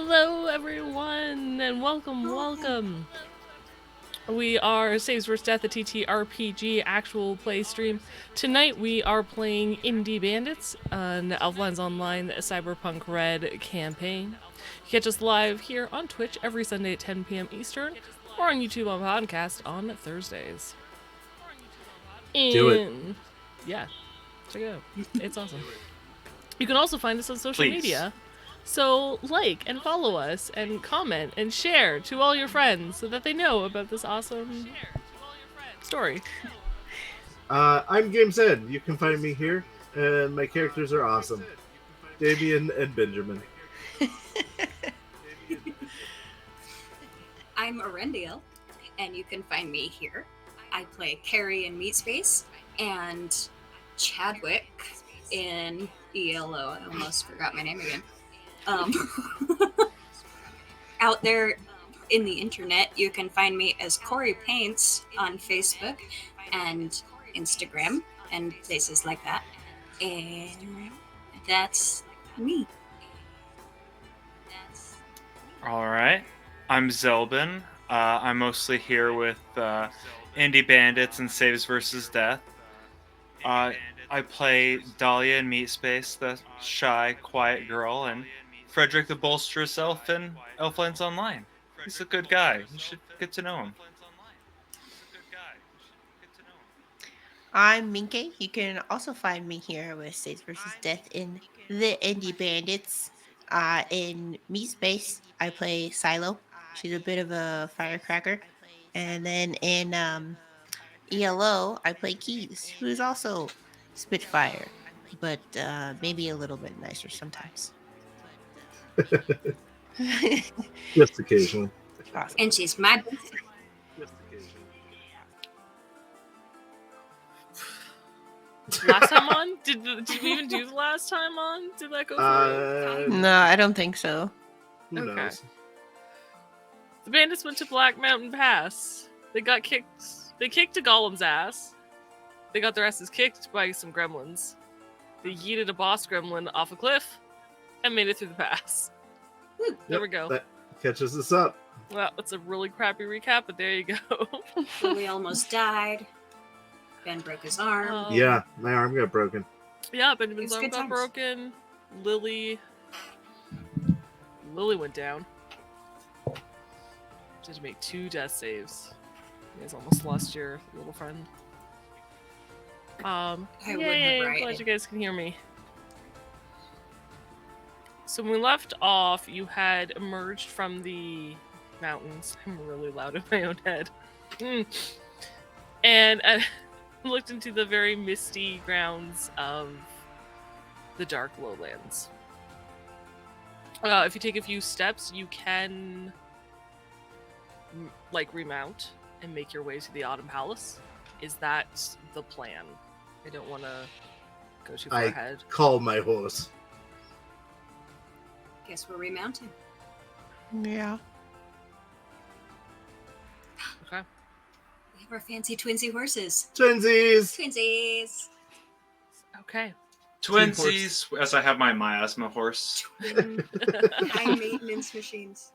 Hello, everyone, and welcome. We are Saves vs. Death, a TTRPG actual play stream. Tonight we are playing Indie Bandits, an Elflines Online Cyberpunk Red campaign. You catch us live here on Twitch every Sunday at 10 p.m. Eastern, or on YouTube on podcast on Thursdays. Do it. Yeah, check it out. It's awesome. You can also find us on social media. So like and follow us and comment and share to all your friends so that they know about this awesome story. I'm Games Ed. You can find me here, and my characters are awesome. Damean and Benjamin. I'm Arendiel, and you can find me here. I play Carrie in Meat Space and Chadwick in ELO. I almost forgot my name again. Out there in the internet, you can find me as Corey Paints on Facebook and Instagram and places like that. And that's me. All right. I'm Zelbin. I'm mostly here with Indie Bandits and Saves vs. Death. I play Dahlia in Meat Space, the shy, quiet girl, and Frederick the bolsterous elf in Elflines Online. He's a good guy. You should get to know him. I'm Minke. You can also find me here with Saves vs. Death in the Indie Bandits. In Meat Space, I play Silo. She's a bit of a firecracker. And then in ELO, I play Keys, who is also Spitfire, but maybe a little bit nicer sometimes. Just occasionally. Awesome. And she's my best. Last time on? Did we even do the last time on? Did that go for No, I don't think so. Who knows? The bandits went to Black Mountain Pass. They got kicked. They kicked a golem's ass. They got their asses kicked by some gremlins. They yeeted a boss gremlin off a cliff and made it through the pass. There we go. That catches us up. Well, that's a really crappy recap, but there you go. We almost died. Ben broke his arm. Yeah, my arm got broken. Yeah, Benjamin's arm got broken. Lily went down. She had to make 2 death saves. You guys almost lost your little friend. I'm glad you guys can hear me. So when we left off, you had emerged from the mountains. I'm really loud in my own head. And looked into the very misty grounds of the Dark Lowlands. If you take a few steps, you can remount and make your way to the Autumn Palace. Is that the plan? I don't want to go too far ahead. I called my horse. Guess we're remounting. Yeah. Okay. We have our fancy twinsy horses. Twinsies! Okay. Twinsies, as I have my miasma horse. High maintenance machines.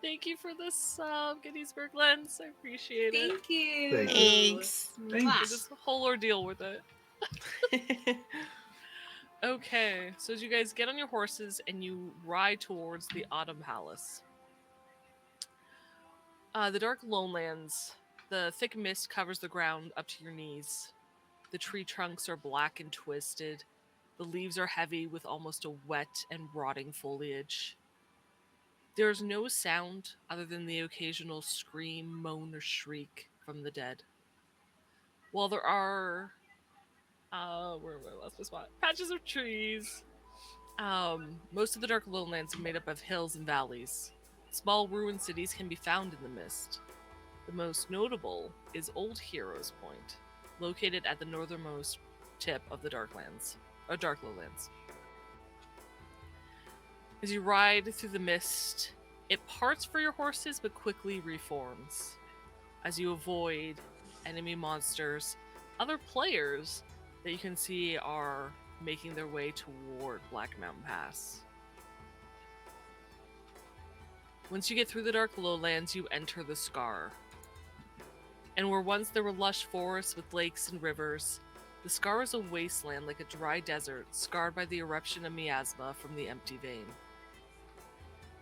Thank you for the sub, Gettysburg Lens. I appreciate it. Thank you. Thanks. For this whole ordeal with it. Okay, so as you guys get on your horses and you ride towards the Autumn Palace. The Dark Lowlands, the thick mist covers the ground up to your knees. The tree trunks are black and twisted. The leaves are heavy with almost a wet and rotting foliage. There is no sound other than the occasional scream, moan, or shriek from the dead. While there are where have I lost my spot? Patches of trees. Most of the Dark Lowlands are made up of hills and valleys. Small ruined cities can be found in the mist. The most notable is Old Heroes Point, located at the northernmost tip of the Dark Lowlands. As you ride through the mist, it parts for your horses but quickly reforms. As you avoid enemy monsters, other players that you can see are making their way toward Black Mountain Pass. Once you get through the dark lowlands, you enter the Scar. And where once there were lush forests with lakes and rivers, the Scar is a wasteland like a dry desert, scarred by the eruption of miasma from the Empty Vein.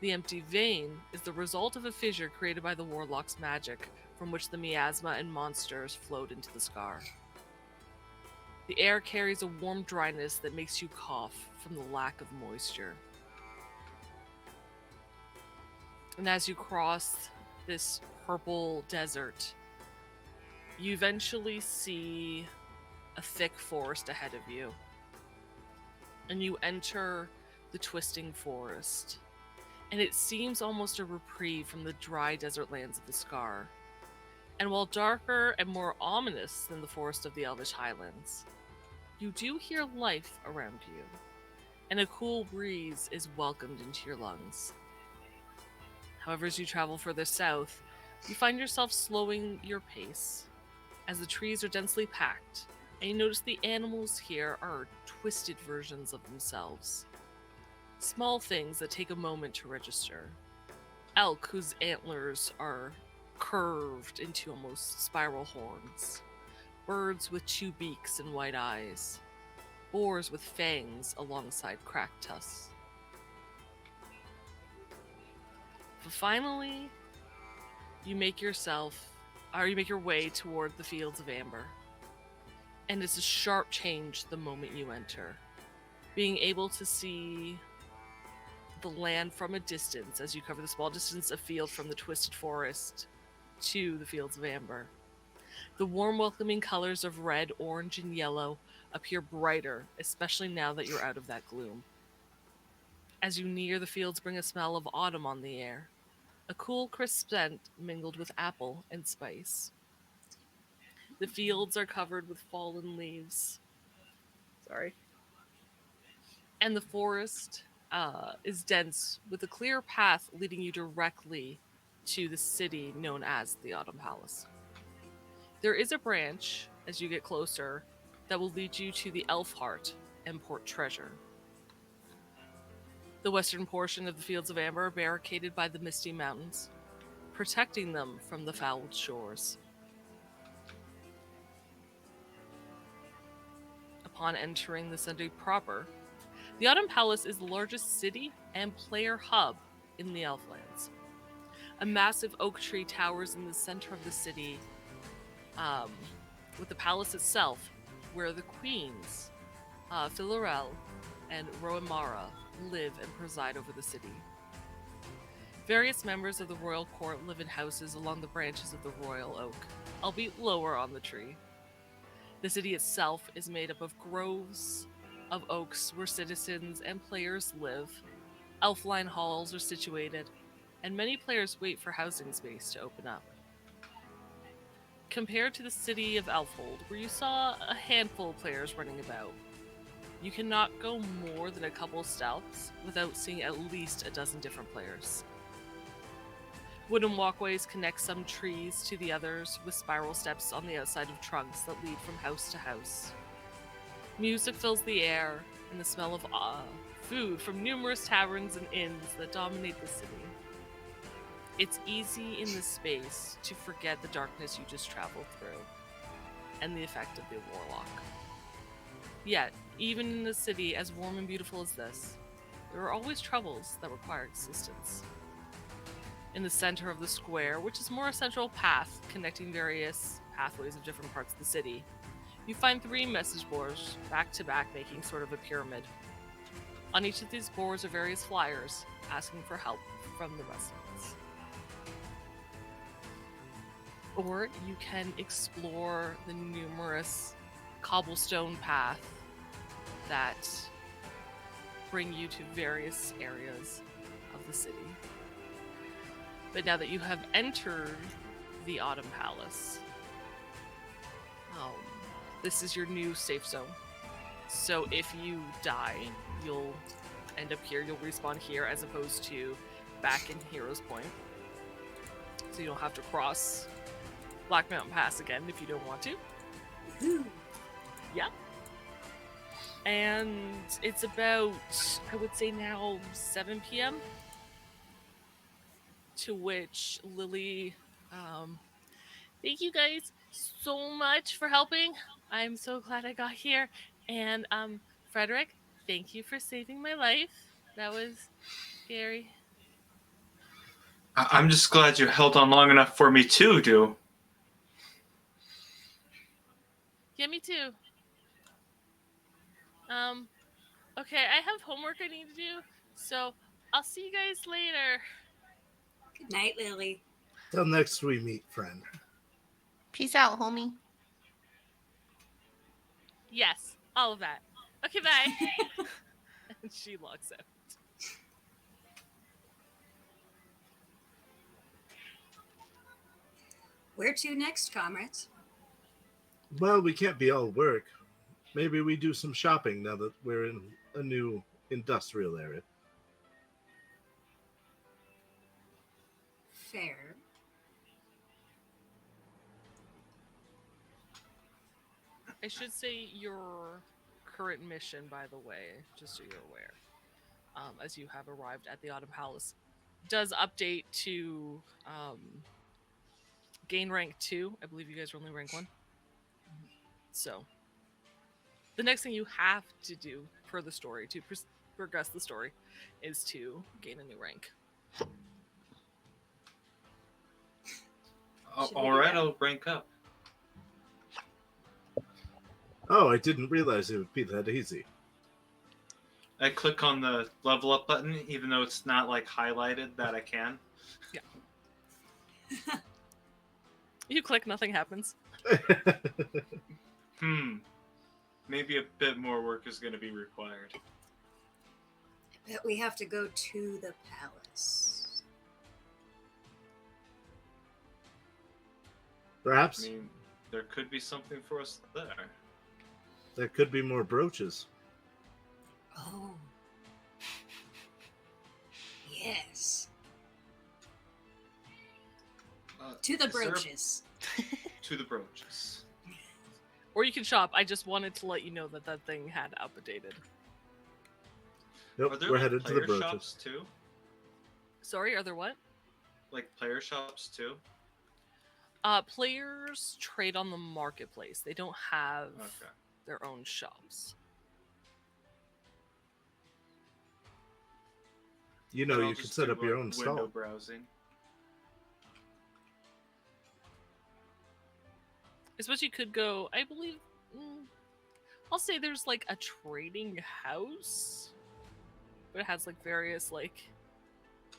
The Empty Vein is the result of a fissure created by the Warlock's magic, from which the miasma and monsters flowed into the Scar. The air carries a warm dryness that makes you cough from the lack of moisture. And as you cross this purple desert, you eventually see a thick forest ahead of you. And you enter the twisting forest. And it seems almost a reprieve from the dry desert lands of the Scar. And while darker and more ominous than the forest of the Elvish Highlands, you do hear life around you, and a cool breeze is welcomed into your lungs. However, as you travel further south, you find yourself slowing your pace, as the trees are densely packed, and you notice the animals here are twisted versions of themselves. Small things that take a moment to register. Elk whose antlers are curved into almost spiral horns. Birds with two beaks and white eyes. Boars with fangs alongside cracked tusks. But finally, you make your way toward the Fields of Amber. And it's a sharp change the moment you enter. Being able to see the land from a distance as you cover the small distance of field from the twisted forest to the Fields of Amber. The warm, welcoming colors of red, orange, and yellow appear brighter, especially now that you're out of that gloom. As you near, the fields bring a smell of autumn on the air, a cool, crisp scent mingled with apple and spice. The fields are covered with fallen leaves. And the forest is dense, with a clear path leading you directly to the city known as the Autumn Palace. There is a branch, as you get closer, that will lead you to the Elf Heart and Port Treasure. The western portion of the Fields of Amber are barricaded by the Misty Mountains, protecting them from the fouled shores. Upon entering the city proper, the Autumn Palace is the largest city and player hub in the Elflands. A massive oak tree towers in the center of the city, with the palace itself, where the queens, Philorel and Roemara, live and preside over the city. Various members of the royal court live in houses along the branches of the royal oak, albeit lower on the tree. The city itself is made up of groves of oaks where citizens and players live. Elfline halls are situated, and many players wait for housing space to open up. Compared to the city of Elfhold, where you saw a handful of players running about, you cannot go more than a couple steps without seeing at least a dozen different players. Wooden walkways connect some trees to the others, with spiral steps on the outside of trunks that lead from house to house. Music fills the air, and the smell of food from numerous taverns and inns that dominate the city. It's easy in this space to forget the darkness you just traveled through, and the effect of the Warlock. Yet, even in a city as warm and beautiful as this, there are always troubles that require assistance. In the center of the square, which is more a central path connecting various pathways of different parts of the city, you find 3 message boards back to back, making sort of a pyramid. On each of these boards are various flyers asking for help from the residents. Or you can explore the numerous cobblestone paths that bring you to various areas of the city. But now that you have entered the Autumn Palace, this is your new safe zone. So if you die, you'll end up here. You'll respawn here as opposed to back in Heroes Point. So you don't have to cross Black Mountain Pass again if you don't want to. Woohoo! Yeah. And it's about, I would say now, 7 p.m. To which Lily, thank you guys so much for helping. I'm so glad I got here. And Frederick, thank you for saving my life. That was scary. I'm just glad you held on long enough for me too, do. Yeah, me too. Okay, I have homework I need to do, so I'll see you guys later. Good night, Lily. Till next we meet, friend. Peace out, homie. Yes, all of that. Okay, bye. And she logs out. Where to next, comrades? Well, we can't be all work. Maybe we do some shopping now that we're in a new industrial area. Fair. I should say your current mission, by the way, just so you're aware, as you have arrived at the Autumn Palace, does update to gain rank 2. I believe you guys are only rank 1. So, the next thing you have to do per the story to progress the story is to gain a new rank. Should we All do right, that? I'll rank up. Oh, I didn't realize it would be that easy. I click on the level up button, even though it's not like highlighted that I can. You click, nothing happens. Maybe a bit more work is going to be required. I bet we have to go to the palace. Perhaps I mean, there could be something for us there. there could be more brooches. Oh. Yes. To the Is there a- brooches. To the brooches. Or you can shop. I just wanted to let you know that that thing had updated. Nope, Are there we're like headed to the player brooches. shops too? Sorry, are there what? Like player shops too? Players trade on the marketplace. They don't have Okay. their own shops. You know, Then I'll you could just set do, up your like, own window stall. browsing. I suppose you could go, I believe, I'll say there's like a trading house, but it has like various like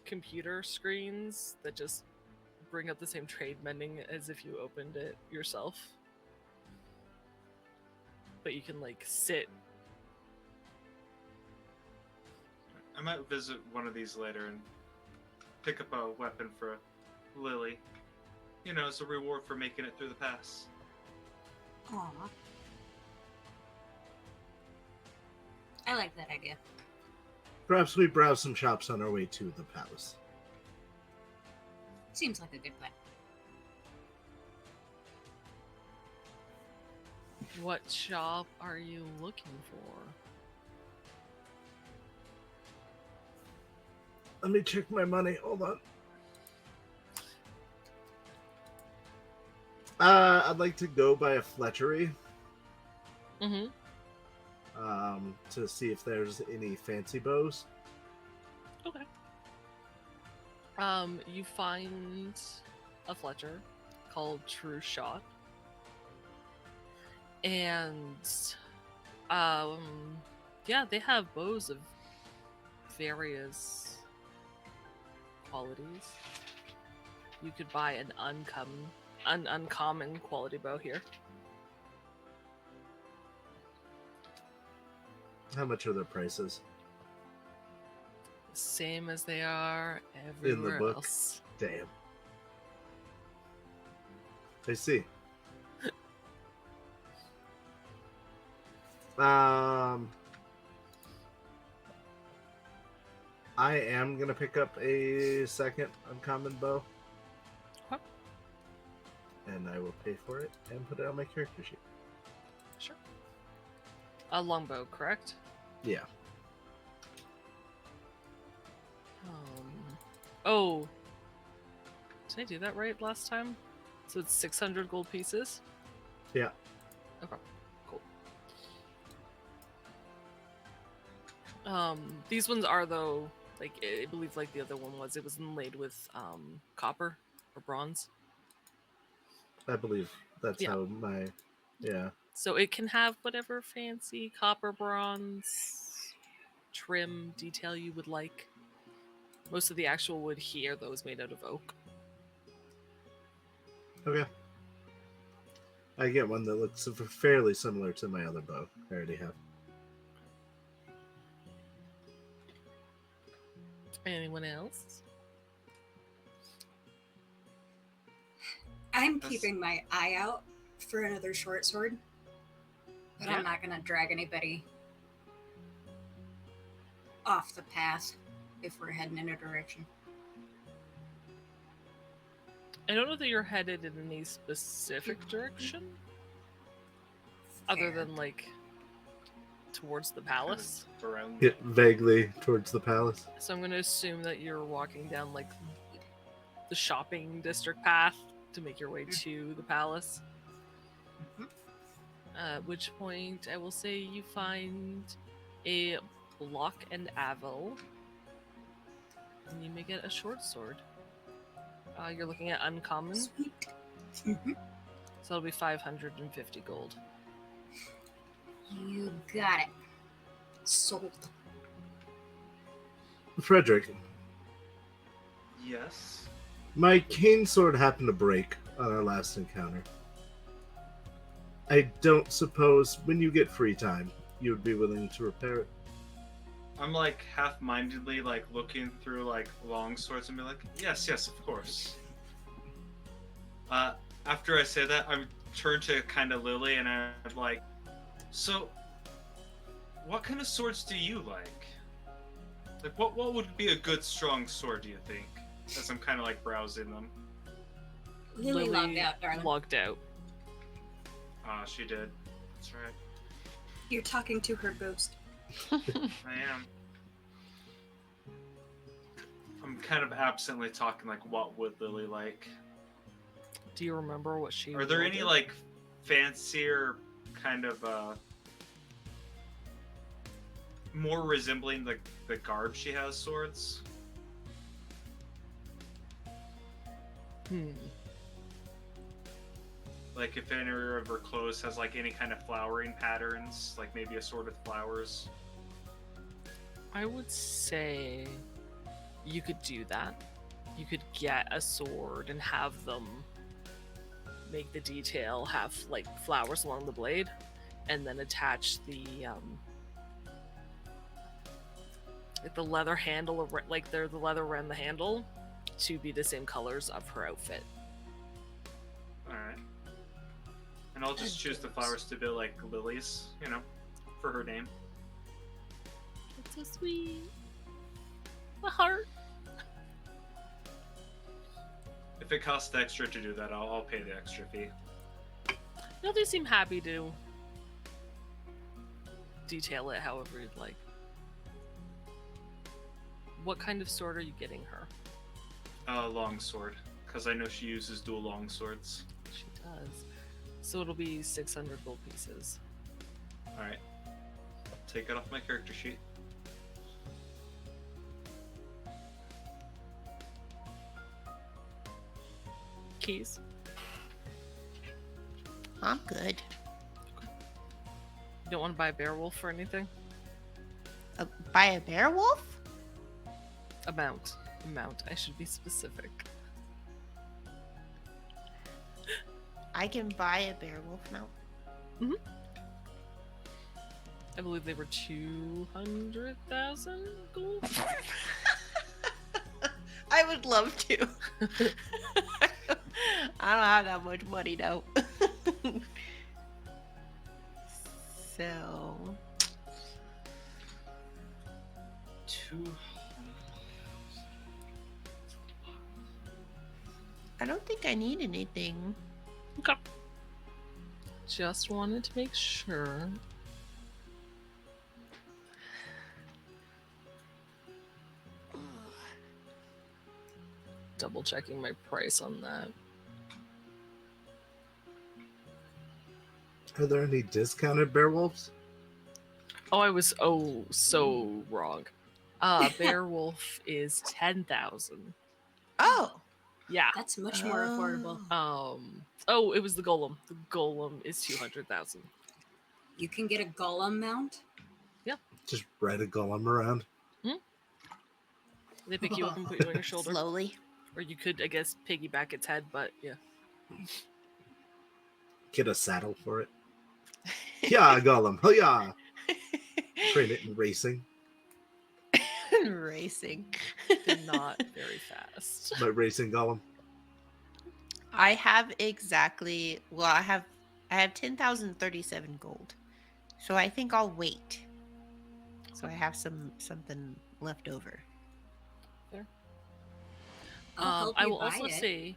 computer screens that just bring up the same trade mending as if you opened it yourself. But you can like sit. I might visit one of these later and pick up a weapon for Lily. You know, as a reward for making it through the pass. Aw. I like that idea. Perhaps we browse some shops on our way to the palace. Seems like a good plan. What shop are you looking for? Let me check my money. Hold on. I'd like to go by a fletchery Mm-hmm. to see if there's any fancy bows. Okay. You find a Fletcher called True Shot. And yeah, they have bows of various qualities. You could buy an uncommon quality bow here. How much are their prices? Same as they are everywhere book. else. Damn. I see. I am gonna pick up a second uncommon bow. Okay. And I will pay for it and put it on my character sheet. Sure. A longbow, correct? Yeah. Oh, Did I do that right last time? So it's 600 gold pieces? Yeah. Okay, cool. These ones are, though, like, I believe like the other one was, it was inlaid with copper or bronze. I believe that's Yeah. how my. Yeah. So it can have whatever fancy copper, bronze, trim detail you would like. Most of the actual wood here, though, is made out of oak. Okay. I get one that looks fairly similar to my other bow I already have. Anyone else? I'm keeping my eye out for another short sword, but Yeah. I'm not gonna drag anybody off the path if we're heading in a direction. I don't know that you're headed in any specific direction, other Fair. than like towards the palace. Around. Get vaguely towards the palace. So I'm going to assume that you're walking down like the shopping district path to make your way to the palace. At which point I will say you find a block and avel, and you may get a short sword. You're looking at uncommon, so Sweet. it'll be 550 gold. You got it. Sold. Frederick, Yes. my cane sword happened to break on our last encounter. I don't suppose when you get free time, you would be willing to repair it. I'm like half-mindedly like looking through like long swords and be like, yes, of course. After I say that, I turn to kind of Lily and I'm like, so, what kind of swords do you like? Like, what would be a good strong sword? Do you think? As I'm kind of like browsing them. Lily logged out, darling. Logged out. Ah, she did. That's right. You're talking to her ghost. I am. I'm kind of absently talking like, what would Lily like? Do you remember what she Are there any wanted? like fancier kind of more resembling the garb she has swords? Like if any of her clothes has like any kind of flowering patterns, like maybe a sword with flowers. I would say you could do that. You could get a sword and have them make the detail have like flowers along the blade, and then attach the like the leather handle, like the leather around the handle, to be the same colors of her outfit. All right. And I'll just choose the flowers to be like lilies, you know, for her name. That's so sweet. A heart. If it costs extra to do that, I'll pay the extra fee. No, they seem happy to detail it however you'd like. What kind of sword are you getting her? Long sword, because I know she uses dual long swords. She does. So it'll be 600 gold pieces. All right. Take it off my character sheet. Keys. I'm good. You don't want to buy a bear wolf or anything? Buy a bear wolf? Amount. I should be specific. I can buy a bear wolf mount. I believe they were 200,000 gold. I would love to. I don't have that much money though. So 200. I don't think I need anything. Okay. Just wanted to make sure. double checking my price on that. Are there any discounted bear wolves? Oh, I was so wrong. Beowulf is 10,000. Oh. Yeah. That's much more affordable. Oh, it was the golem. The golem is 200,000. You can get a golem mount. Just ride a golem around. They pick you up and put you on your shoulder. Slowly. Or you could, I guess, piggyback its head, but yeah. Get a saddle for it. Yeah, golem. Oh yeah. Train it in racing. Racing. They're not very fast. My racing golem. I have exactly. Well, I have 10,037 gold, so I think I'll wait. So I have something left over. I'll help I you will buy also it. say.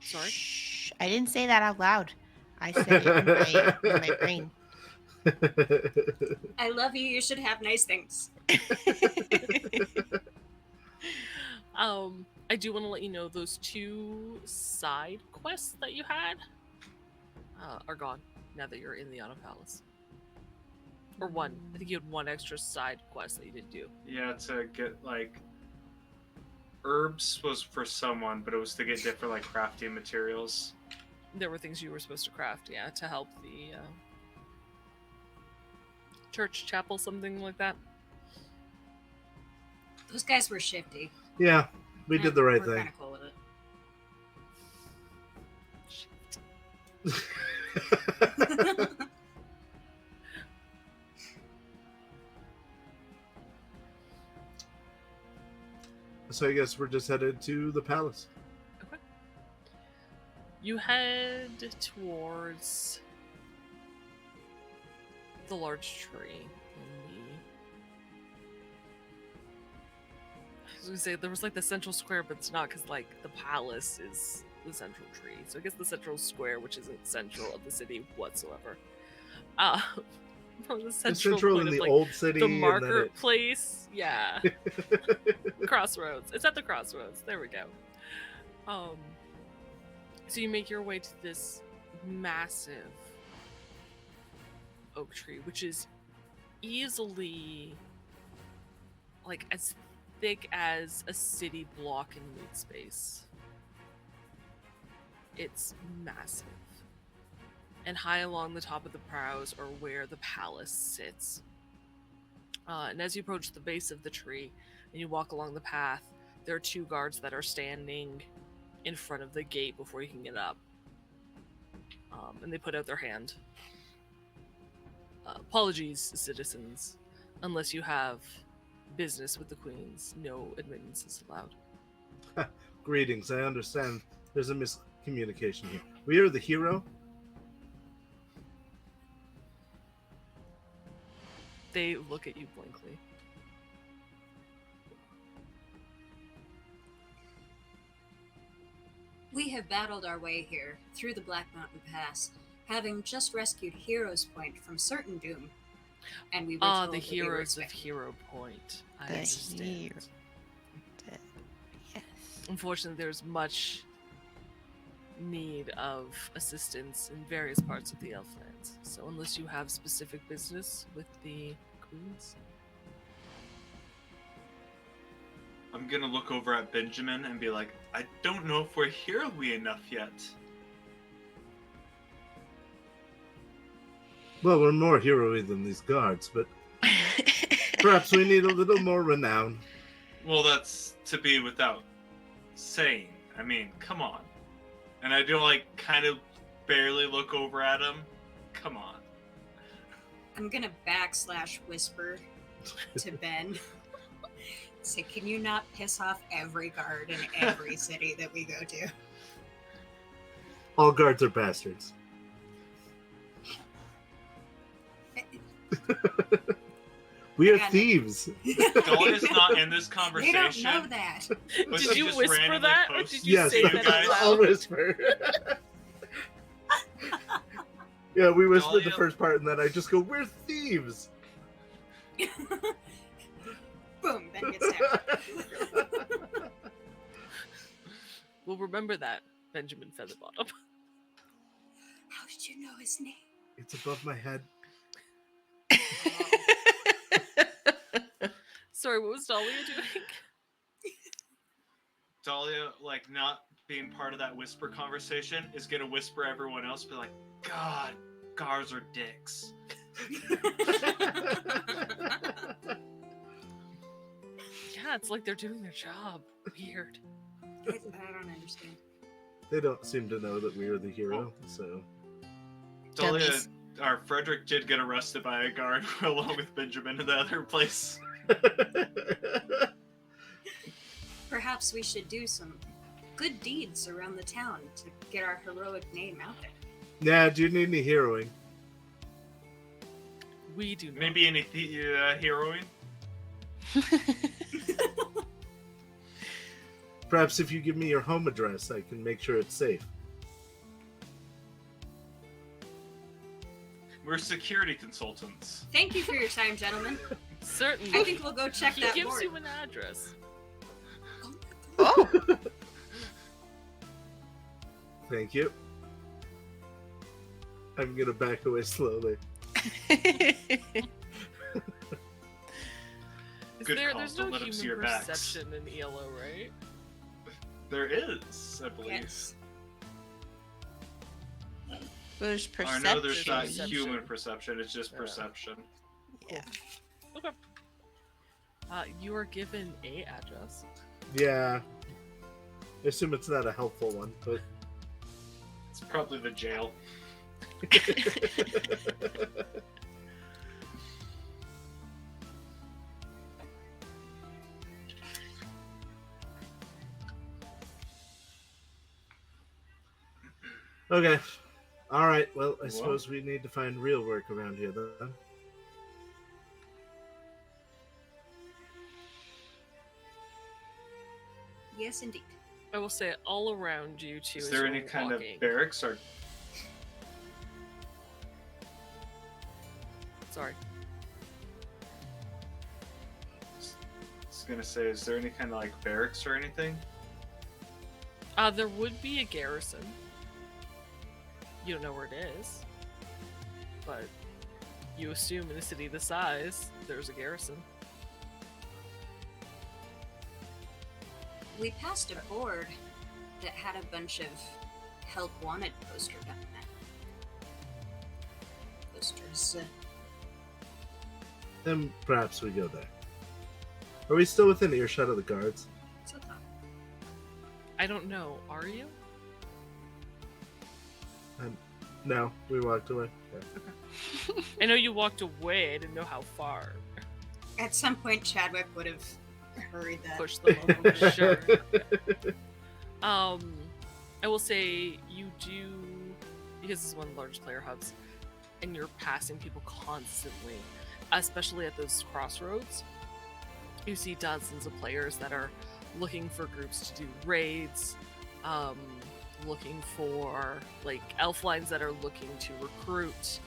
Sorry. Shh, I didn't say that out loud. I said it in my brain. I love you. You should have nice things. I do want to let you know those 2 side quests that you had are gone now that you're in the Anna Palace. Or one. I think you had 1 extra side quest that you didn't do. Yeah, to get like herbs was for someone, but it was to get different like crafting materials. There were things you were supposed to craft, yeah, to help the church, chapel, something like that. Those guys were shifty. Yeah, we did the right We're thing. kind of cool with it. So I guess we're just headed to the palace. Okay. You head towards the large tree in the... I was gonna say there was like the central square, but it's not because like the palace is the central tree. So I guess the central square, which isn't central of the city whatsoever. From the It's central central point in of the like old city. the and then marketplace. Yeah. Crossroads. It's at the crossroads. There we go. So you make your way to this massive oak tree, which is easily like as thick as a city block in meat space. It's massive. And high along the top of the brows are where the palace sits. And as you approach the base of the tree and you walk along the path, there are 2 guards that are standing in front of the gate before you can get up. And they put out their hand. Apologies, citizens. Unless you have business with the queens, no admittance is allowed. Greetings. I understand there's a miscommunication here. We are the hero. They look at you blankly. We have battled our way here through the Black Mountain Pass, having just rescued Heroes Point from certain doom. And we were told The that we were heroes of expected. Hero Point. I The understand. hero. Yes. Unfortunately, there's much need of assistance in various parts of the Elflands. So unless you have specific business with the queens, I'm gonna look over at Benjamin and be like, I don't know if we're hero-y enough yet. Well, we're more hero-y than these guards, but perhaps we need a little more renown. Well, that's to be without saying. I mean, come on. And I do like kind of barely look over at him. Come on. I'm gonna /whisper to Ben. Say, can you not piss off every guard in every city that we go to? All guards are bastards. We are got it. thieves. Dahlia's not in this They conversation. don't know that. but did she you just whisper randomly that, or posts did you Yes, say you that guys. out I'll loud? whisper. Yeah, we whispered the Dahlia- first part, and then I just go, "We're thieves." Boom, Ben gets down. We'll remember that, Benjamin Featherbottom. How did you know his name? It's above my head. Sorry, what was Dahlia doing? Dahlia, like, not being part of that whisper conversation, is gonna whisper everyone else, be like, God, Gars are dicks. Yeah, it's like they're doing their job. Weird. I don't understand. They don't seem to know that we are the hero, so. Dahlia, Dummies. Frederick did get arrested by a guard along with Benjamin in the other place. Perhaps we should do some good deeds around the town to get our heroic name out there. Yeah, do you need any heroing? We do not. Maybe any heroine? Perhaps if you give me your home address, I can make sure it's safe. We're security consultants. Thank you for your time, gentlemen. Certainly. I think we'll go check he that gives board. you an address. Oh, Thank you. I'm gonna back away slowly. Good call. There's Don't no let him see human your backs. perception in ELO, right? There is, I believe. Yes. there's I perception. know there's not Perception. human perception, it's just Yeah. perception. Yeah. Okay. You are given a address. Yeah. I assume it's not a helpful one, but. It's probably the jail. Okay. Alright, well, I Whoa. suppose we need to find real work around here then. Yes, indeed. I will say all around you too. Is as there you're any kind of walking. barracks or Sorry. I was gonna say, is there any kind of like barracks or anything? There would be a garrison. You don't know where it is, but you assume in a city this size, there's a garrison. We passed a board that had a bunch of help wanted posters on it. Posters. Then perhaps we go there. Are we still within earshot of the guards? So thought. I don't know. Are you? No, we walked away. Yeah. I know you walked away. I didn't know how far. At some point, Chadwick would have hurried that. Push them over. Sure. I will say you do, because this is one of the largest player hubs, and you're passing people constantly, especially at those crossroads. You see dozens of players that are looking for groups to do raids, looking for like elf lines that are looking to recruit,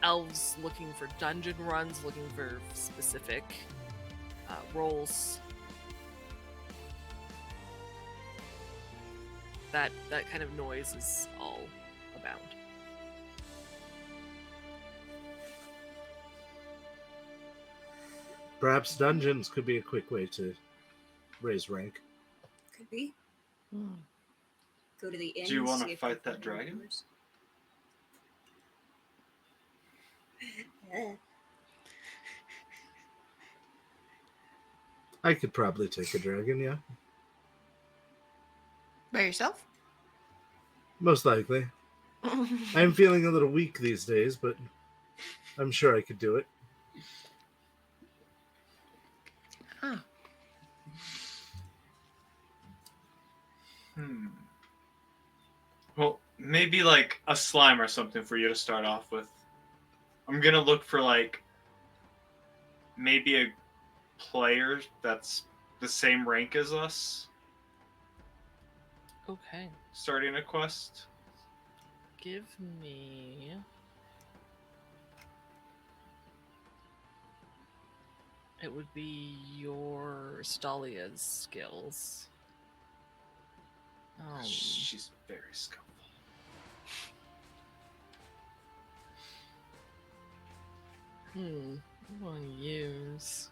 elves looking for dungeon runs, looking for specific roles. That kind of noise is all abound. Perhaps dungeons could be a quick way to raise rank. Could be. Hmm. Go to the inn. Do you wanna see if fight they that have dragon? numbers. I could probably take a dragon, yeah. By yourself? Most likely. I'm feeling a little weak these days, but I'm sure I could do it. Huh. Well, maybe like a slime or something for you to start off with. I'm gonna look for like maybe a player that's the same rank as us Okay, starting a quest. give me. It would be your Stalia's skills. She's very skillful. I'm going to use.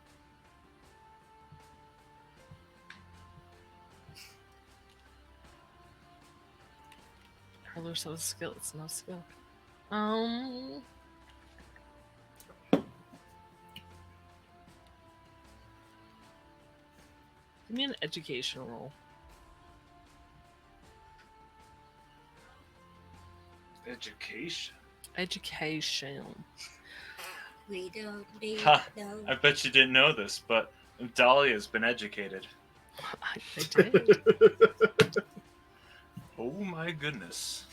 Hurler so skill. It's no skill. Give me an education roll. Education. Education. We don't need Ha, no. I bet you didn't know this, but Dahlia's been educated. I did. Oh my goodness.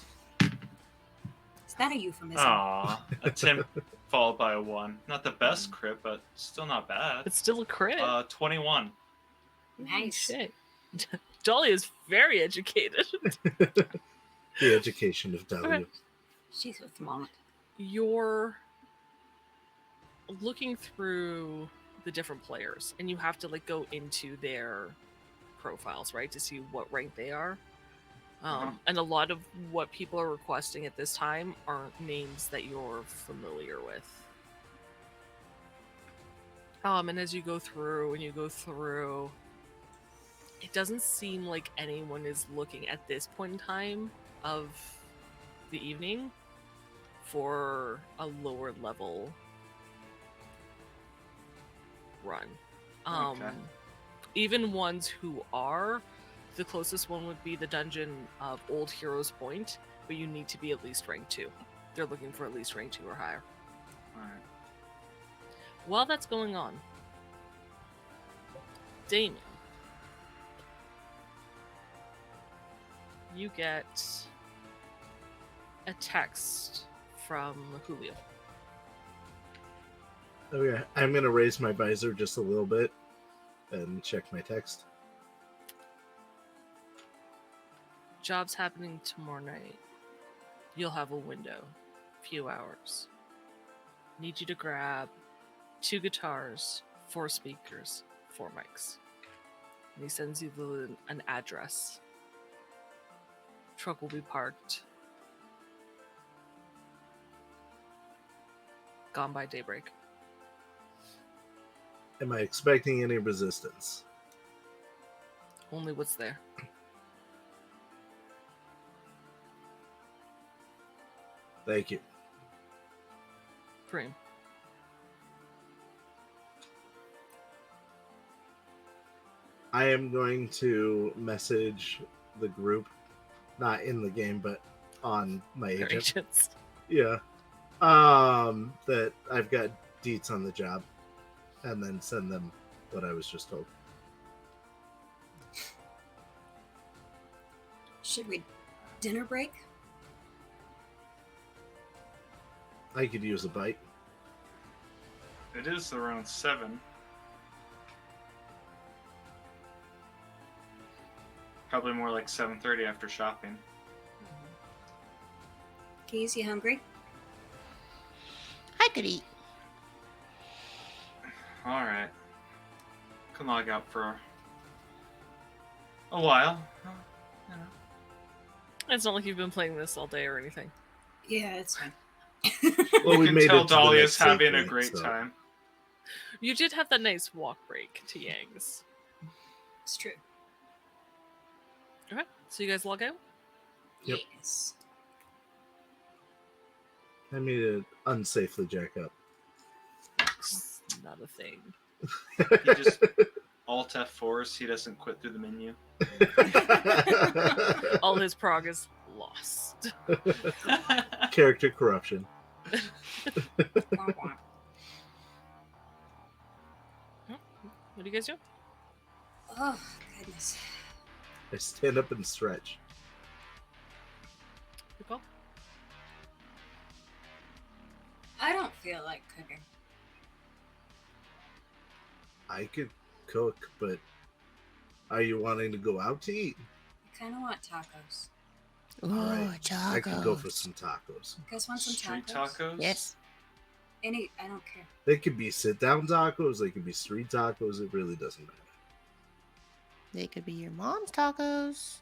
Is that a euphemism? Aw, a 10 followed by a 1. Not the best crit, but still not bad. It's still a crit. 21. Nice. Shit. Dolly is very educated. The education of W. Okay. She's with Mom. You're looking through the different players, and you have to like go into their profiles, right, to see what rank they are. And a lot of what people are requesting at this time aren't names that you're familiar with. And as you go through, it doesn't seem like anyone is looking at this point in time of the evening for a lower level run. Okay. Even ones who are, the closest one would be the dungeon of Old Heroes Point, but you need to be at least rank 2. They're looking for at least rank 2 or higher. Alright. While that's going on, Damean, you get a text from Julio. Okay, I'm gonna raise my visor just a little bit and check my text. Job's happening tomorrow night. You'll have a window, few hours. Need you to grab 2 guitars, 4 speakers, 4 mics. And he sends you an address. Truck will be parked. Gone by daybreak. Am I expecting any resistance? Only what's there. Thank you. Preem. I am going to message the group, not in the game, but on my Your agent. agents. Yeah. That I've got deets on the job, and then send them what I was just told. Should we dinner break? I could use a bite. It is around 7. Probably more like 7:30 after shopping. Keys, you hungry? I could eat. Alright. Can log out for a while. You know. It's not like you've been playing this all day or anything. Yeah, it's fine. Well, You we can made tell it to the Dahlia's next having a segment, great so- time. You did have that nice walk break to Yang's. It's true. Okay, so you guys log out? Yep. Yes. I made it unsafely jack up. It's not a thing. He just Alt F4 so he doesn't quit through the menu. All his prog is lost. Character corruption. Womp womp. What do you guys do? Oh, goodness. I stand up and stretch. Good call. I don't feel like cooking. I could cook, but are you wanting to go out to eat? I kind of want tacos. Ooh, Alright, tacos. I could go for some tacos. You guys want some Street tacos? tacos? Yes. Any, I don't care. They could be sit-down tacos. They could be street tacos. It really doesn't matter. They could be your mom's tacos.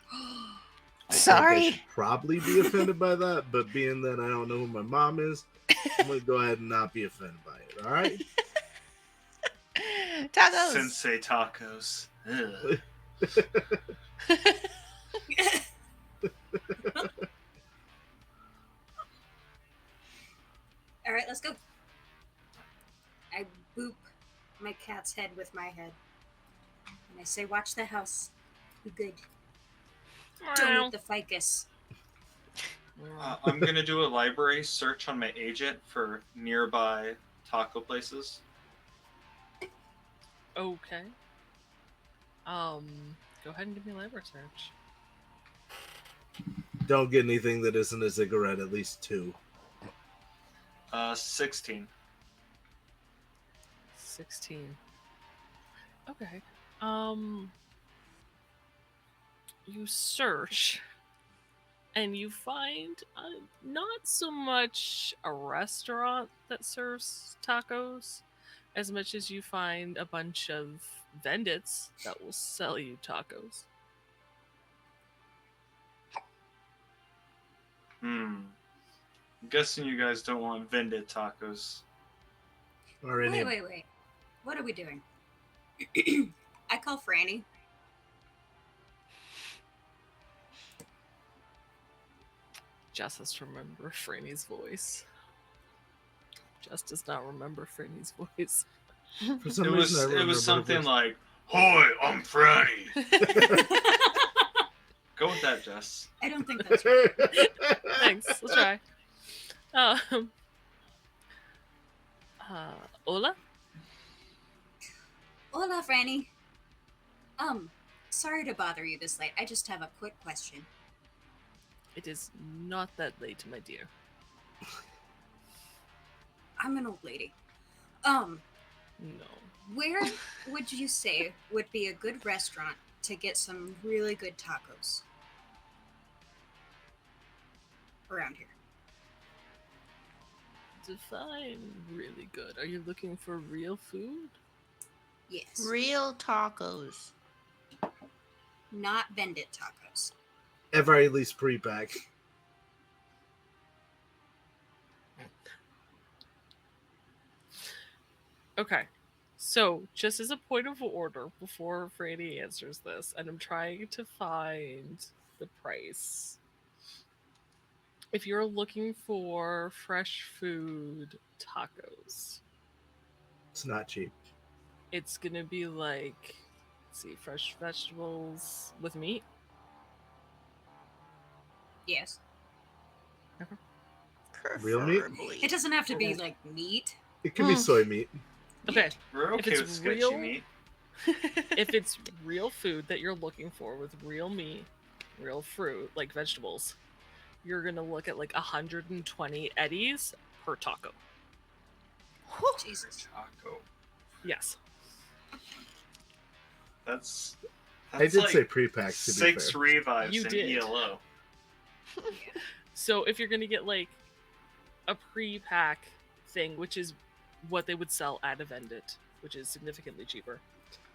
I think I Sorry. should probably be offended by that, but being that I don't know who my mom is, I'm gonna go ahead and not be offended by it. All right. Tacos. Sensei tacos. Ugh. All right, let's go. I boop my cat's head with my head. And I say, watch the house. Be good. Don't eat the ficus. I'm gonna do a library search on my agent for nearby taco places. Okay. Go ahead and give me a library search. Don't get anything that isn't a cigarette, at least 2. 16. 16. Okay. You search and you find not so much a restaurant that serves tacos as much as you find a bunch of bandits that will sell you tacos. I'm guessing you guys don't want vended tacos. Or any. Wait. What are we doing? I call Franny. Jess has to remember Franny's voice. Jess does not remember Franny's voice. For some It reason, I was remember something it. like, "Hi, I'm Franny." Go with that, Jess. I don't think that's right. Thanks. Let's try. Ola? Hola, Franny. Sorry to bother you this late. I just have a quick question. It is not that late, my dear. I'm an old lady. No. Where would you say would be a good restaurant to get some really good tacos around here? Define really good. Are you looking for real food? Yes. Real tacos. Not vended tacos. At very least pre-pack. Okay. So, just as a point of order, before Franny answers this, and I'm trying to find the price. If you're looking for fresh food tacos, It's not cheap. it's gonna be like, let's see, fresh vegetables with meat. Yes. Real meat? Preferably. It doesn't have to be like meat. It can be soy meat. Okay. We're If okay it's with sketchy real- meat. If it's real food that you're looking for with real meat, real fruit, like vegetables, you're gonna look at like 120 eddies per taco. Jesus. Taco. Yes. That's I did like say pre-pack, to be 6 fair. revives You in did. ELO. So if you're gonna get like a pre-pack thing, which is what they would sell at a Vendit, which is significantly cheaper.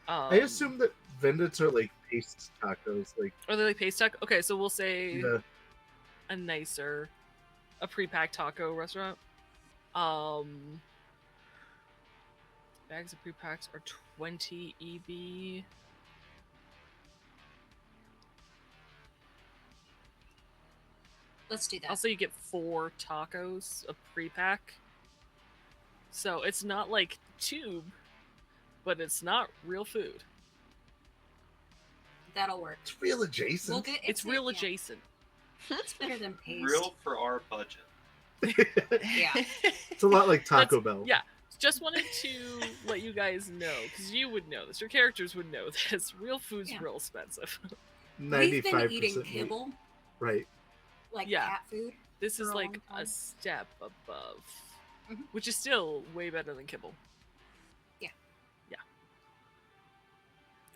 I assume that vendits are like paste tacos. Like, Are they like paste taco? Okay, so we'll say yeah, a nicer, a pre-packed taco restaurant. Bags of pre-packs are 20 EB. Let's do that. Also, you get 4 tacos of pre-pack. So it's not like tube, but it's not real food. That'll work. it's real adjacent. We'll get It's real yeah, adjacent. It's better than paste. Real for our budget. Yeah. It's a lot like Taco That's- Bell. Yeah, just wanted to let you guys know, because you would know this. Your characters would know this. Real food's Yeah. real expensive. We've 95% been eating meat. kibble, Right. like Yeah. cat food. This is For a like long a time. step above, Mhm. which is still way better than kibble. Yeah. Yeah.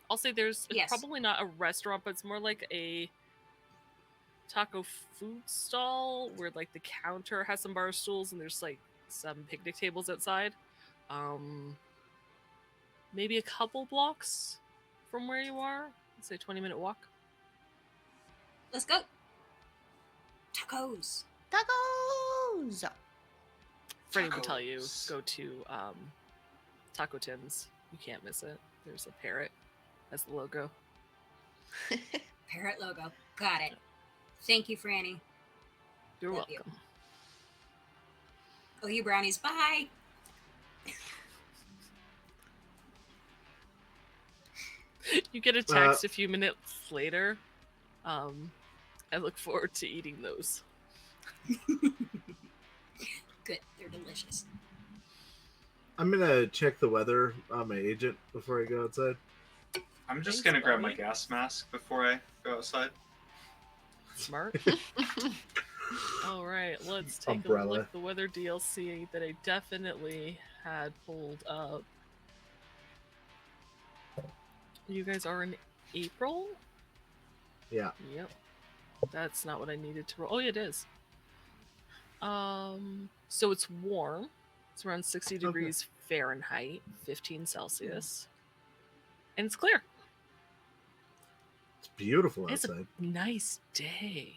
I'll say there's Yes. probably not a restaurant, but it's more like a taco food stall where like the counter has some bar stools and there's like some picnic tables outside. Maybe a couple blocks from where you are. Let's say 20-minute walk. Let's go. Tacos. Tacos! Freddie will tell you, Tacos. go to Taco Tim's. You can't miss it. There's a parrot as the logo. Parrot logo. Got it. Thank you, Franny. You're Love you. welcome. Oh, you brownies. Bye. You get a text a few minutes later. I look forward to eating those. Good. They're delicious. I'm gonna check the weather on my agent before I go outside. I'm just Thanks, gonna grab my buddy. gas mask before I go outside. Smart. All right, let's take a Umbrella. look at the weather DLC that I definitely had pulled up. You guys are in April? Yeah. Yep. That's not what I needed to roll. Oh, yeah, it is. So it's warm. It's around 60 degrees Fahrenheit, 15 Celsius. And it's clear. It's beautiful It's outside. a nice day.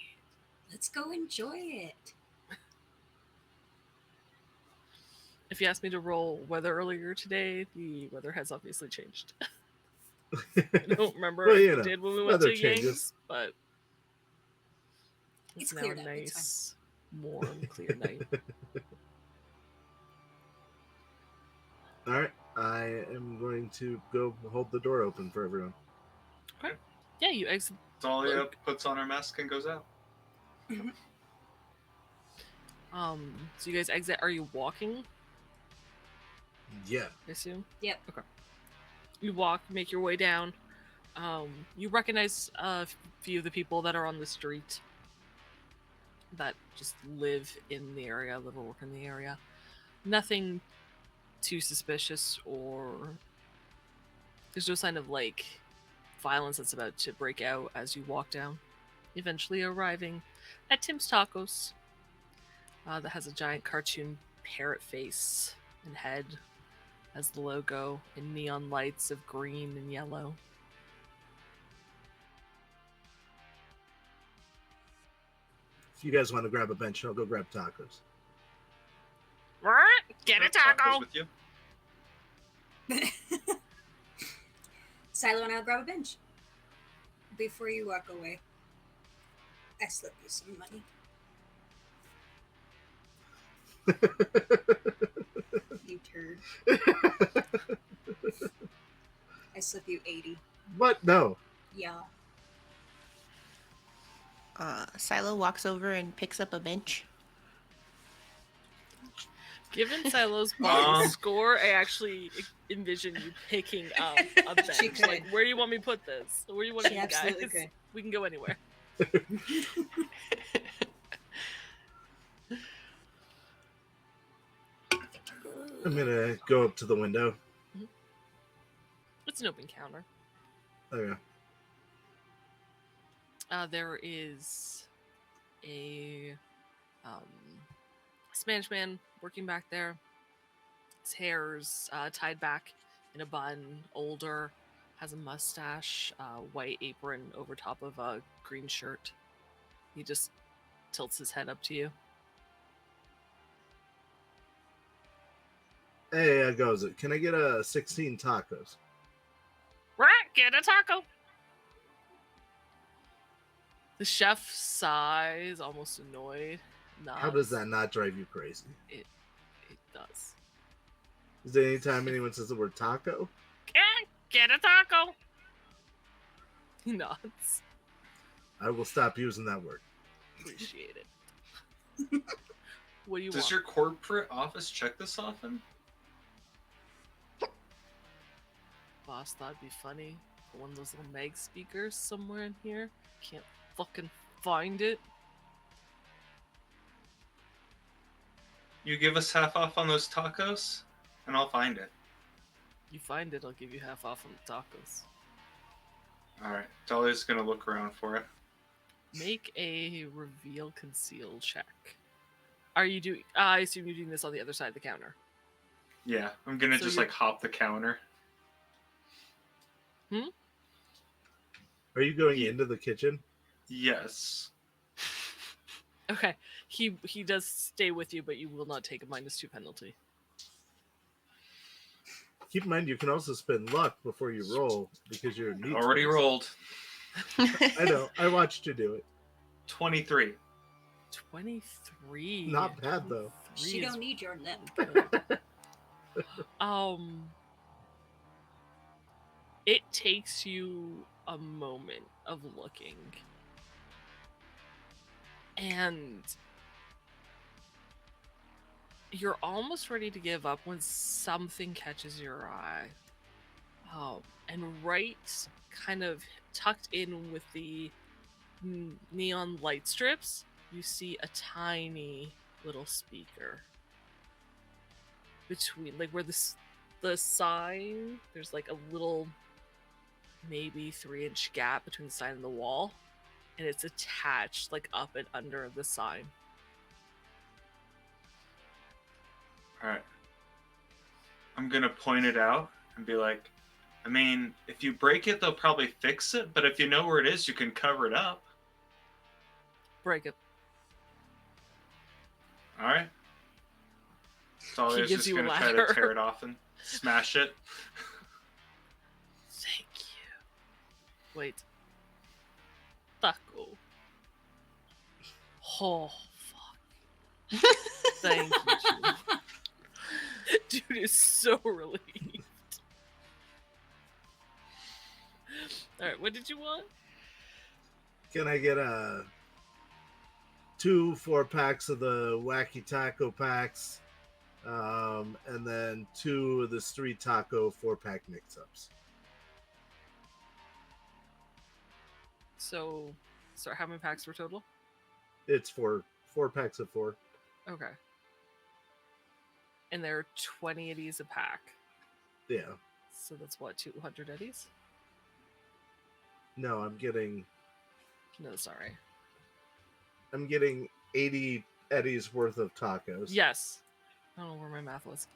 Let's go enjoy it. If you asked me to roll weather earlier today, the weather has obviously changed. I don't remember Well, if you it know, did when we went weather to changes. Yang's, but It's now cleared a up, it's nice, warm, clear night. All right, I am going to go hold the door open for everyone. Yeah, you exit. Dahlia Look. puts on her mask and goes out. So you guys exit. Are you walking? Yeah. I assume. Yep. Okay. You walk, make your way down. You recognize a few of the people that are on the street that just live in the area, live or work in the area. Nothing too suspicious, or there's no sign of like violence that's about to break out as you walk down. Eventually arriving at Tim's Tacos, that has a giant cartoon parrot face and head as the logo, and neon lights of green and yellow. If you guys want to grab a bench, I'll go grab tacos. Get a Tacos taco! with you. Silo and I'll grab a bench. Before you walk away, I slip you some money. You turd. I slip you 80. What? No. Yeah. Silo walks over and picks up a bench. Given Silo's Um. bottom score, I actually envision you picking up a She bench. could. Like, where do you want me to put this? Where do you want She me, absolutely guys? could. We can go anywhere. I'm gonna go up to the window. It's an open counter. Okay. There is a Spanish man working back there. His hair's tied back in a bun, older, has a mustache, white apron over top of a green shirt. He just tilts his head up to you. Hey, how goes it? Can I get a 16 tacos? Right, get a taco. The chef sighs, almost annoyed. How does that not drive you crazy? It does. Is there any time anyone says the word taco? Get a taco. He nods. I will stop using that word. Appreciate it. What do you Does want? your corporate office check this often? Boss thought it'd be funny. Put one of those little mag speakers somewhere in here. Can't fucking find it. You give us half off on those tacos, and I'll find it. You find it, I'll give you half off on the tacos. Alright, Dahlia's gonna look around for it. Make a reveal conceal check. Are you doing? I assume you're doing this on the other side of the counter. Yeah, I'm gonna So just you're- like hop the counter. Are you going into the kitchen? Yes. Okay. He does stay with you, but you will not take a -2 penalty. Keep in mind, you can also spend luck before you roll because you're neat. Already rolled. I know. I watched you do it. 23. 23. Not bad, though. 23 She is don't need your lip. good. It takes you a moment of looking. And you're almost ready to give up when something catches your eye. And right kind of tucked in with the neon light strips, you see a tiny little speaker. Between, like, where the sign, there's like a little maybe 3-inch gap between the sign and the wall, and it's attached like up and under the sign. Alright. I'm gonna point it out and be like, I mean, if you break it, they'll probably fix it, but if you know where it is, you can cover it up. Break it. Alright. Dahlia's gives just you a gonna try to ladder. tear it off and smash it. Thank you. Wait. Taco. Oh, fuck. Thank you, Julio. Dude is so relieved. Alright, what did you want? Can I get 2 4-packs of the Wacky Taco packs, and then 2 of the Street Taco 4-pack mix-ups? So, how many packs were total? It's 4 packs of 4. Okay. And they're 20 eddies a pack. Yeah. So that's what, 200 eddies? No, I'm getting No, sorry. 80 eddies worth of tacos. Yes. I don't know where my math was.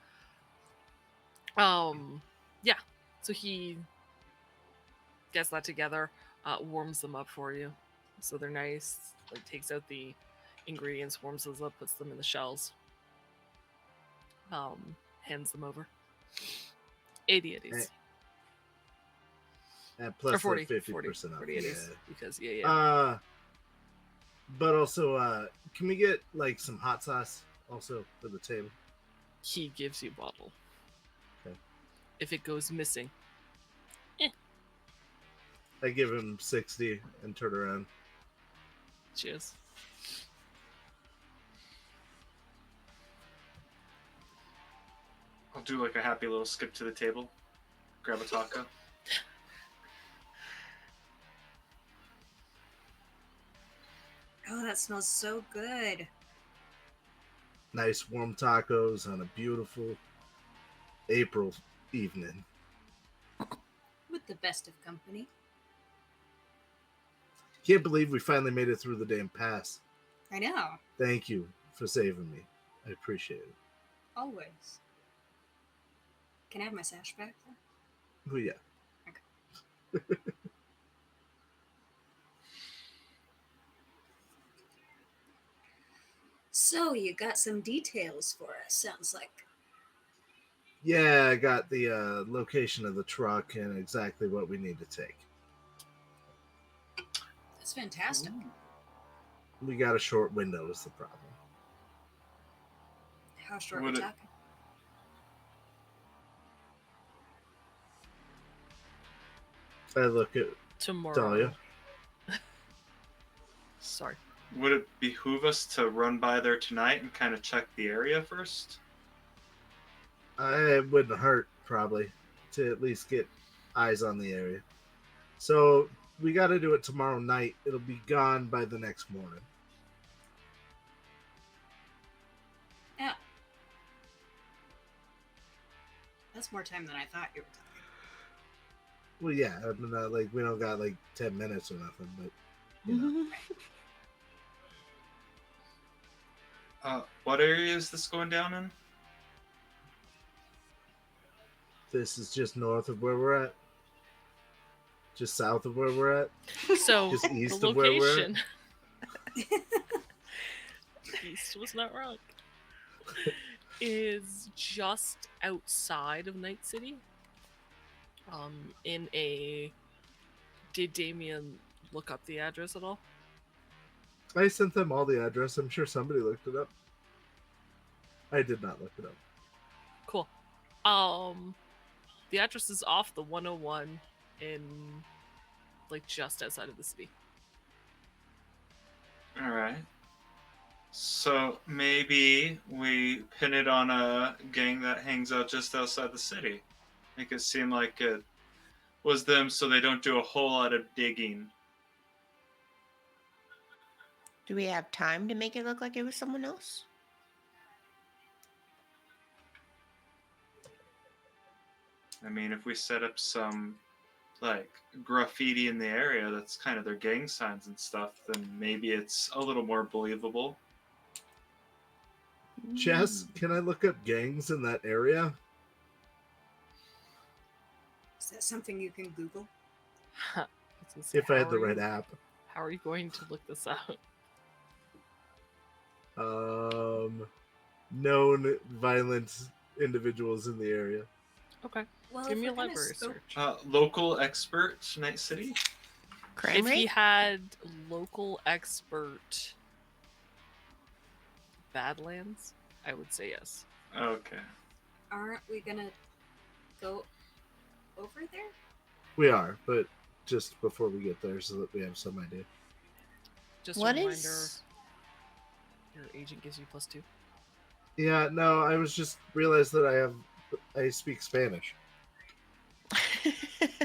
Yeah. So he gets that together, warms them up for you. So they're nice. Like, takes out the ingredients, warms those up, puts them in the shells. Hands them over. 80 eddies. And plus Or 40, the 50% 40, off. 40 eddies. Yeah. Because, yeah. But also, can we get like some hot sauce also for the table? He gives you a bottle. Okay. If it goes missing. I give him 60 and turn around. Cheers. I'll do like a happy little skip to the table, grab a taco. Oh, that smells so good. Nice warm tacos on a beautiful April evening. With the best of company. Can't believe we finally made it through the damn pass. I know. Thank you for saving me. I appreciate it. Always. Can I have my sash back? Oh, yeah. Okay. So, you got some details for us, sounds like. Yeah, I got the location of the truck and exactly what we need to take. That's fantastic. We got a short window is the problem. How short are Would we it- talking? I look at Tomorrow. Dahlia. Sorry. Would it behoove us to run by there tonight and kind of check the area first? It wouldn't hurt, probably, to at least get eyes on the area. So, we got to do it tomorrow night. It'll be gone by the next morning. Yeah. That's more time than I thought you were talking. Well, yeah, I mean, like, we don't got, like, 10 minutes or nothing, but, you know. What area is this going down in? This is just north of where we're at. Just south of where we're at. So, Just east the of where we're at. location. Beast was not wrong. Is just outside of Night City. In a. Did Damean look up the address at all? I sent them all the address. I'm sure somebody looked it up. I did not look it up. Cool. The address is off the 101 in, like, just outside of the city. All right. So maybe we pin it on a gang that hangs out just outside the city. Make it seem like it was them, so they don't do a whole lot of digging. Do we have time to make it look like it was someone else? I mean, if we set up some like graffiti in the area, that's kind of their gang signs and stuff, then maybe it's a little more believable. Jess, can I look up gangs in that area? Is that something you can Google? If I had the right app. How are you going to look this out? Known violent individuals in the area. Okay. Well, Give if me a we're gonna library scope- search. Local expert, Night City? Crime If he rate? had local expert Badlands, I would say yes. Okay. Aren't we gonna go over there? We are, but just before we get there so that we have some idea. Just What a reminder, is? your agent gives you +2. Yeah, no, I was just realized that I speak Spanish.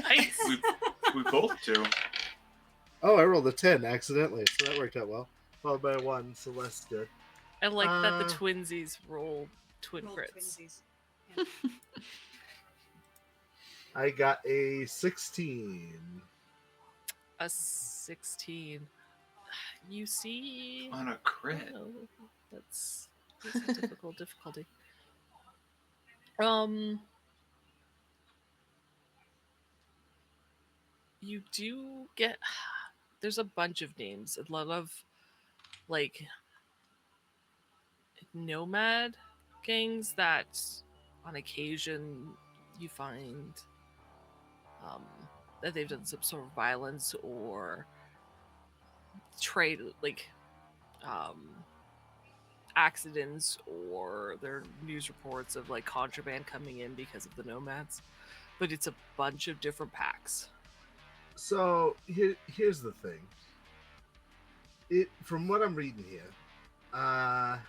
Nice. We both do. Oh, I rolled a 10 accidentally, so that worked out well. Followed by a 1, so less good. I like that the Uh, Twinsies roll twin Roll crits. twinsies. I got a 16. A 16. You see, On a crit. oh, that's a difficult difficulty. You do get. There's a bunch of names. A lot of, like, nomad gangs that, on occasion, you find that they've done some sort of violence or trade, like, accidents, or there are news reports of, like, contraband coming in because of the nomads. But it's a bunch of different packs. So here's the thing. From what I'm reading here, the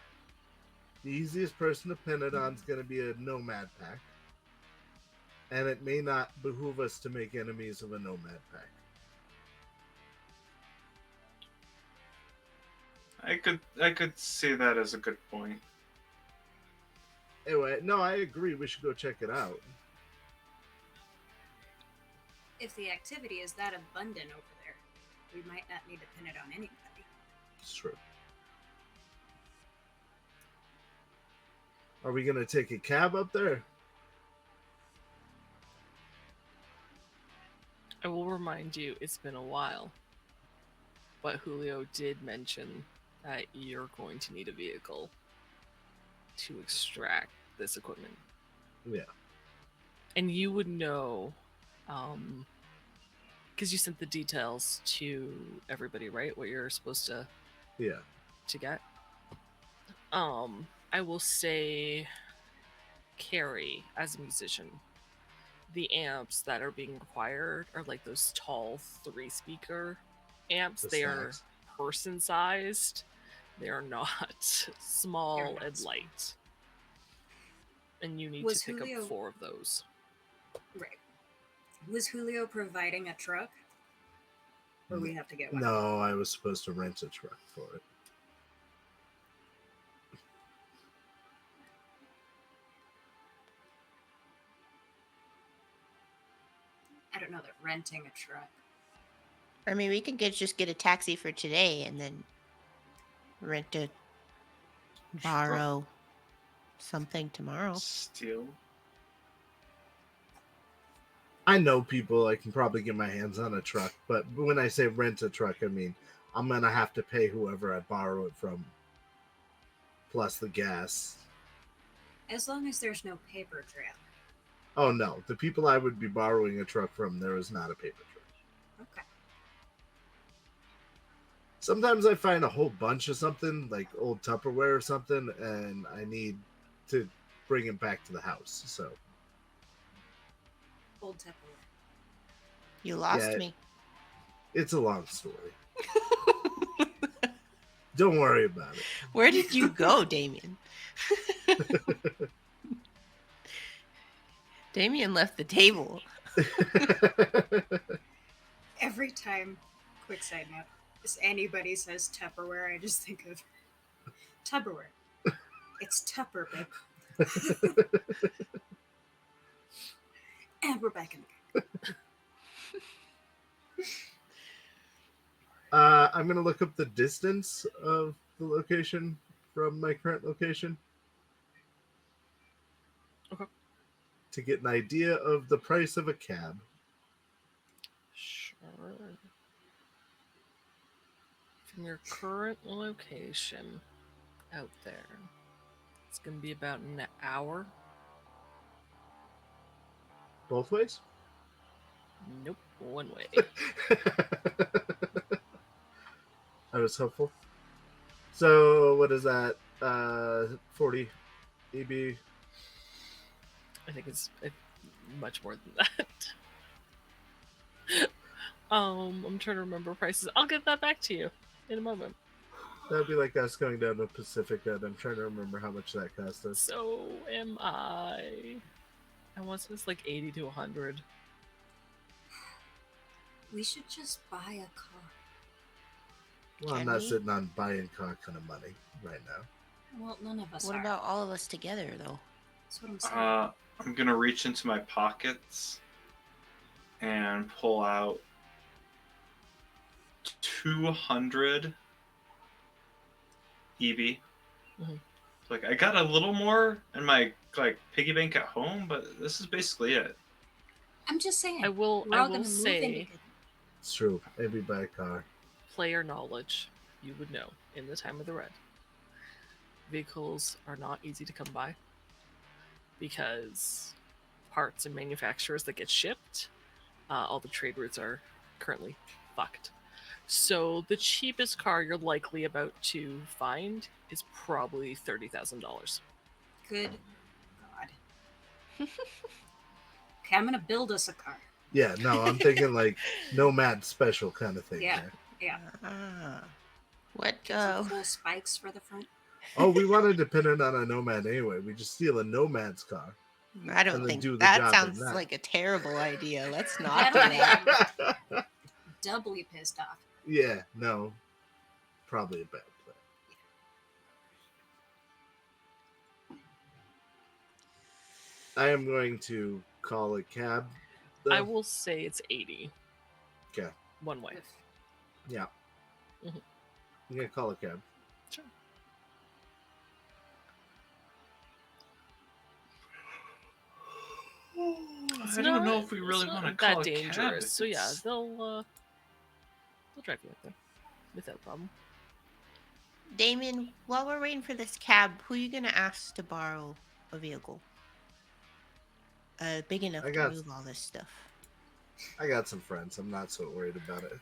easiest person to pin it on is going to be a nomad pack, and it may not behoove us to make enemies of a nomad pack. I could see that as a good point. Anyway, no, I agree. We should go check it out. If the activity is that abundant over there, we might not need to pin it on anybody. It's true. Are we going to take a cab up there? I will remind you, it's been a while. But Julio did mention that you're going to need a vehicle to extract this equipment. Yeah. And you would know, because you sent the details to everybody, right? What you're supposed to get. I will say, Carrie, as a musician, the amps that are being required are like those tall 3-speaker amps. They are person-sized. They are not small and light. And you need to pick up 4 of those. Right. Was Julio providing a truck? Or we have to get one? No, I was supposed to rent a truck for it. I don't know that renting a truck. I mean, we could just get a taxi for today and then rent a borrow something tomorrow. Steal. I know people. I can probably get my hands on a truck, but when I say rent a truck, I mean I'm gonna have to pay whoever I borrow it from. plus the gas. As long as there's no paper trail. Oh no, the people I would be borrowing a truck from, there is not a paper trail. Okay. Sometimes I find a whole bunch of something, like old Tupperware or something, and I need to bring it back to the house. So Old Tupperware. You lost Yeah. me. it's a long story. Don't worry about it. Where did you go, Damean? Damean left the table. Every time, quick side note, if anybody says Tupperware, I just think of Tupperware. It's Tupper, babe. And we're back in the game. I'm going to look up the distance of the location from my current location. Okay. To get an idea of the price of a cab. Sure. From your current location out there, it's going to be about an hour. Both ways? Nope, one way. I was hopeful. So, what is that? 40 EB? I think it's much more than that. I'm trying to remember prices. I'll get that back to you in a moment. That'd be like us going down to Pacifica, and I'm trying to remember how much that cost us. So am I. I want to say it's like 80 to 100. We should just buy a car. Well, I'm Can not we? sitting on buying car kind of money right now. Well, none of us What are. about all of us together, though? That's what I'm saying. I'm gonna reach into my pockets and pull out 200 EB. Mhm. Like I got a little more in my piggy bank at home, but this is basically it. I'm just saying. I will We're all I gonna will move say, into good. It's true. Maybe buy a car. player knowledge, you would know in the time of the red. Vehicles are not easy to come by because parts and manufacturers that get shipped, all the trade routes are currently fucked. So the cheapest car you're likely about to find is probably $30,000. Good God. Okay, I'm gonna build us a car. Yeah, no, I'm thinking like Nomad special kind of thing. Yeah. There. Yeah. Ah. What? Some cool spikes for the front. Oh, we wanted to pin it on a Nomad anyway. We just steal a Nomad's car. I don't and then think do the that job in sounds that. like a terrible idea. Let's not do That'll that. make him doubly pissed off. Yeah, no. Probably a bad plan. I am going to call a cab. though. I will say it's 80 Okay. one way. Yeah. Mhm. I'm going to call a cab. Sure. I don't know if we really want to call that a dangerous. cab if So yeah, it's- they'll drive you up there without a problem. Damien, while we're waiting for this cab, who are you gonna ask to borrow a vehicle? Big enough I to got- move all this stuff. I got some friends. I'm not so worried about it.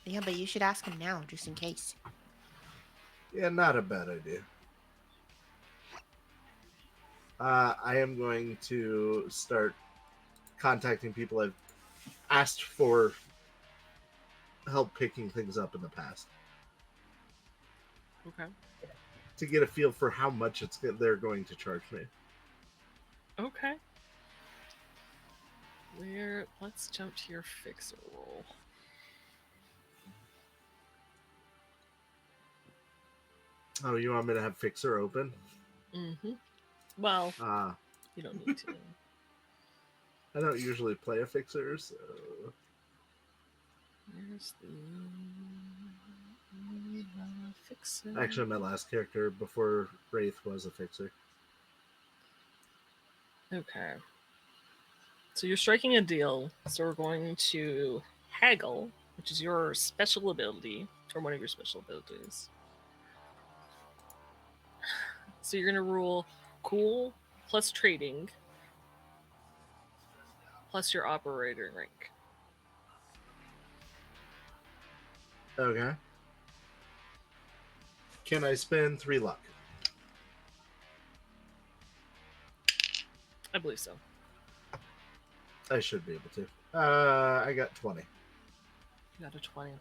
Yeah, but you should ask him now, just in case. Yeah, not a bad idea. I am going to start contacting people I've asked for help picking things up in the past Okay. to get a feel for how much they're going to charge me. Okay. Let's jump to your fixer roll. Oh, you want me to have Fixer open? Mm-hmm. Well, Ah, you don't need to. I don't usually play a Fixer, so... Where's the fixer? Actually, my last character before Wraith was a Fixer. Okay. So you're striking a deal. So we're going to haggle, which is your special ability, or one of your special abilities. So you're gonna roll cool plus trading plus your operator rank. Okay. Can I spend 3 luck? I believe so. I should be able to. I got 20. You got a 20.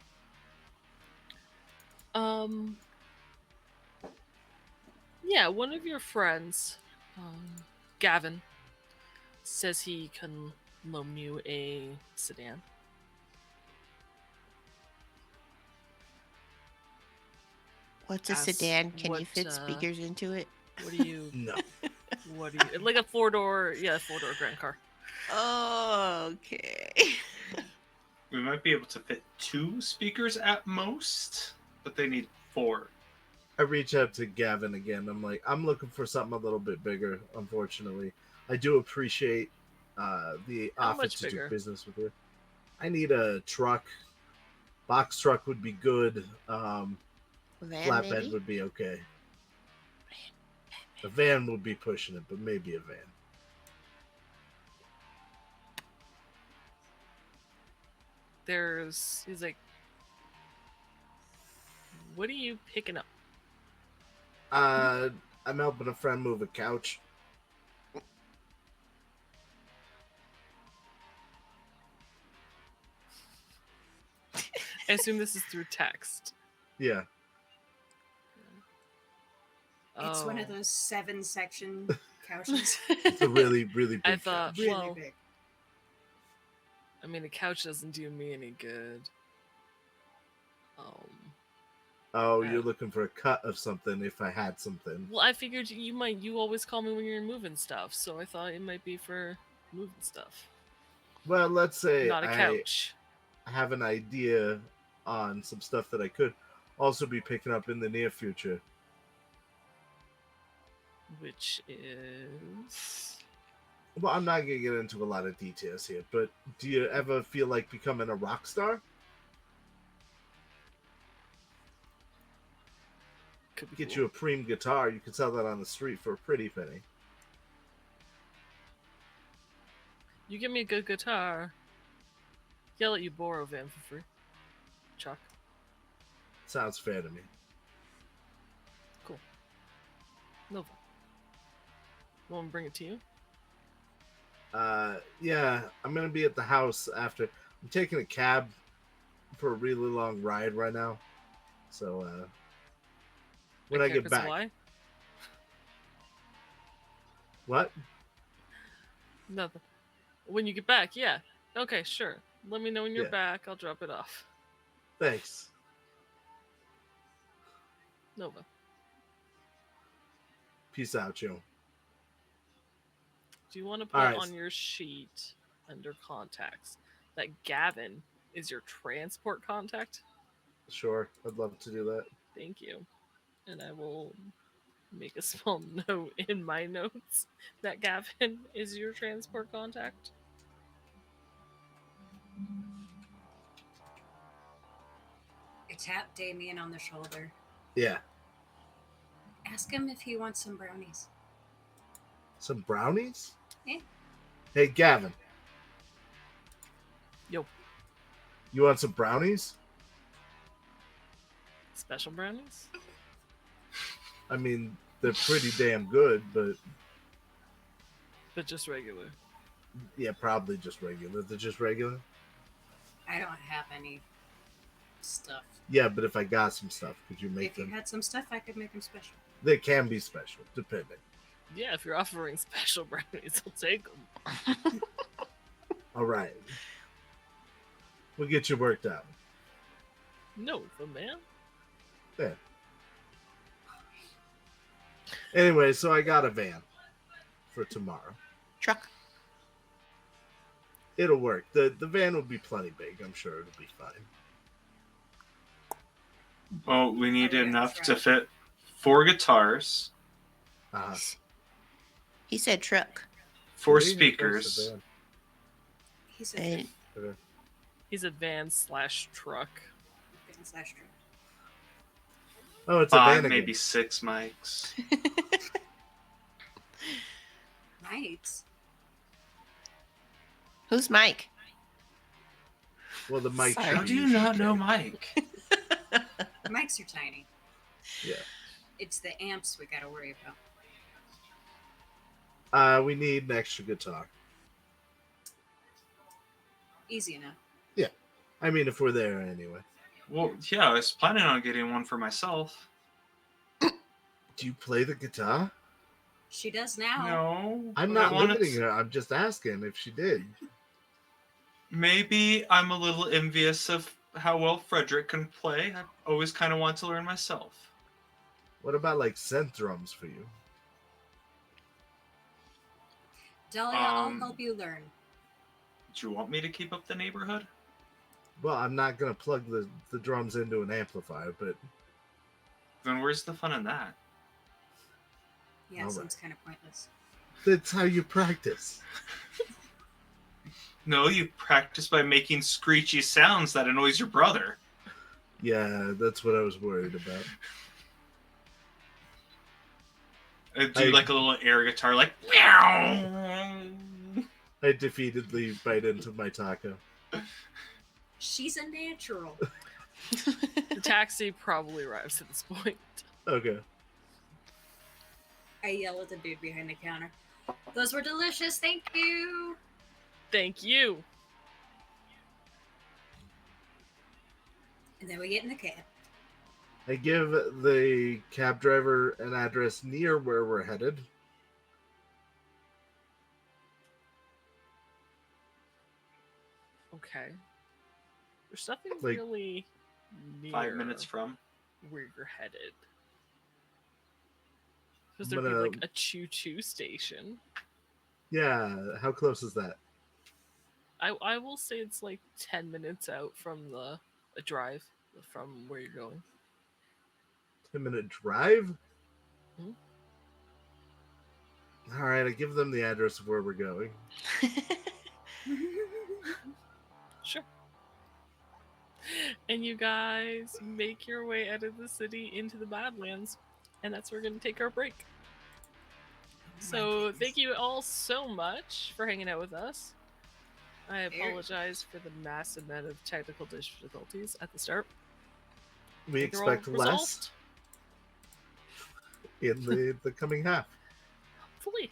Yeah, one of your friends, Gavin, says he can loan you a sedan. What's a Ask sedan? Can you what, fit speakers into it? What do you? No. What do you? Like a 4-door? Yeah, 4-door grand car. Okay. We might be able to fit 2 speakers at most, but they need 4. I reach out to Gavin again. I'm like, I'm looking for something a little bit bigger, unfortunately. I do appreciate the How offer much to bigger? do business with you. I need a truck. Box truck would be good. Van, Flatbed maybe? would be okay. A van would be pushing it, but maybe a van. He's like, what are you picking up? I'm helping a friend move a couch. I assume this is through text. Yeah. It's one of Oh. those 7-section couches. It's a really, really big I thought, couch. Really well, big. I mean, a couch doesn't do me any good. Oh, Yeah. you're looking for a cut of something if I had something. Well, I figured you always call me when you're moving stuff, so I thought it might be for moving stuff. Well, let's say Not a I couch. have an idea on some stuff that I could also be picking up in the near future. Which is... Well, I'm not going to get into a lot of details here, but do you ever feel like becoming a rock star? Could be Get cool. you a Preem guitar, you could sell that on the street for a pretty penny. You give me a good guitar, I'll let you borrow Van for free. Chuck. Sounds fair to me. Cool. Nova. You want me to bring it to you? Yeah, I'm going to be at the house after. I'm taking a cab for a really long ride right now. So, when I Okay, get 'cause back. Why? What? Nothing. When you get back, yeah. Okay, sure. Let me know when you're Yeah. back. I'll drop it off. Thanks. Nova. Peace out, Joe. Do you want to put Alright. on your sheet under contacts that Gavin is your transport contact? Sure, I'd love to do that. Thank you. And I will make a small note in my notes that Gavin is your transport contact. I tap Damean on the shoulder. Yeah. Ask him if he wants some brownies. Some brownies? Yeah. Hey, Gavin. Yo. You want some brownies? Special brownies? I mean, they're pretty damn good, but But just regular. yeah, probably just regular. They're just regular? I don't have any stuff. Yeah, but if I got some stuff, could you make If you them? had some stuff, I could make them special. They can be special, depending. Yeah, if you're offering special brownies, I'll take them. All right. We'll get you worked out. No, the man. Yeah. Anyway, so I got a van for tomorrow. Truck. It'll work. The van will be plenty big. I'm sure it'll be fine. Well, we need Oh, yeah, enough that's to right. fit 4 guitars, He said truck. 4 Maybe speakers, the van. He said And Okay. He's a van/truck. van/truck. Oh, it's a 5, van again. maybe 6 mics. Might. Who's Mike? Well, the mic. Sorry. should How be do you used not to know take. Mike? Mics are tiny. Yeah. It's the amps we gotta worry about. We need an extra guitar. Easy enough. I mean, if we're there anyway. Well, yeah, I was planning on getting one for myself. Do you play the guitar? She does now. No. I'm but I not wanted limiting to- her. I'm just asking if she did. Maybe I'm a little envious of how well Frederick can play. I always kind of want to learn myself. What about like synth drums for you? Dahlia, I'll Um, help you learn. Do you want me to keep up the neighborhood? Well, I'm not gonna plug the drums into an amplifier, but Then where's the fun in that? Yeah, All seems kind of pointless. that's how you practice. No, you practice by making screechy sounds that annoys your brother. Yeah, that's what I was worried about. Do like a little air guitar, like meow. I defeatedly bite into my taco. She's a natural. The taxi probably arrives at this point. Okay. I yell at the dude behind the counter. Those were delicious, thank you. Thank you. And then we get in the cab. I give the cab driver an address near where we're headed. Okay. There's nothing Like, really near 5 minutes from. where you're headed. Because I'm there'd gonna- be like a choo-choo station. Yeah, how close is that? I will say it's like 10 minutes out from a drive from where you're going. 10-minute drive? Mhm. All right, I give them the address of where we're going. Sure. And you guys make your way out of the city into the Badlands. And that's where we're going to take our break. So thank you all so much for hanging out with us. I apologize for the massive amount of technical difficulties at the start. We They're all expect less resolved, in the coming half. hopefully.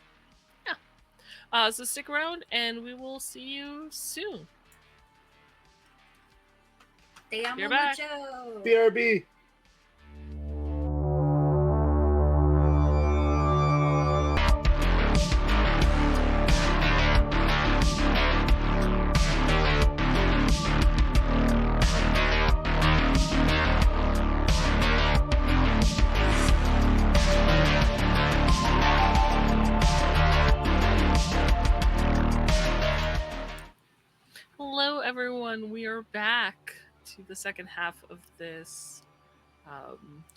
Yeah. So stick around and we will see you soon. Te amo You're back. mucho. BRB! Hello, everyone. We are back to the second half of this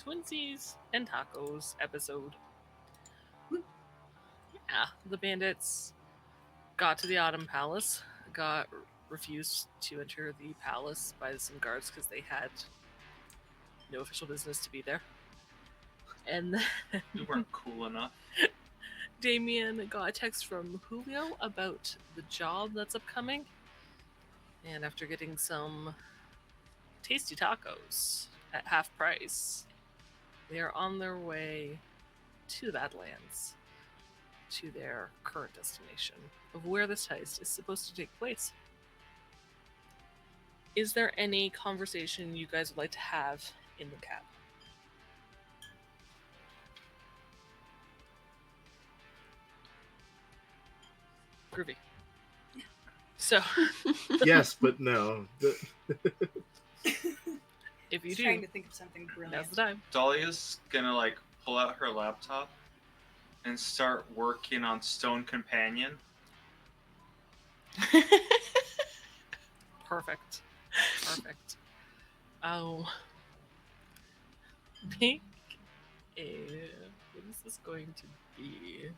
Twinsies and Tacos episode. Yeah, the bandits got to the Autumn Palace, got refused to enter the palace by some guards because they had no official business to be there. And then You weren't cool enough. Damean got a text from Julio about the job that's upcoming. And after getting some tasty tacos at half price, they are on their way to the Badlands, to their current destination of where this heist is supposed to take place. Is there any conversation you guys would like to have in the cab? Groovy. So, Yes, but no. if you Just trying do, to think of something now's brilliant. the time. Dahlia's gonna like pull out her laptop and start working on Stone Companion. Perfect. Perfect. Oh. Make a. What is this going to be?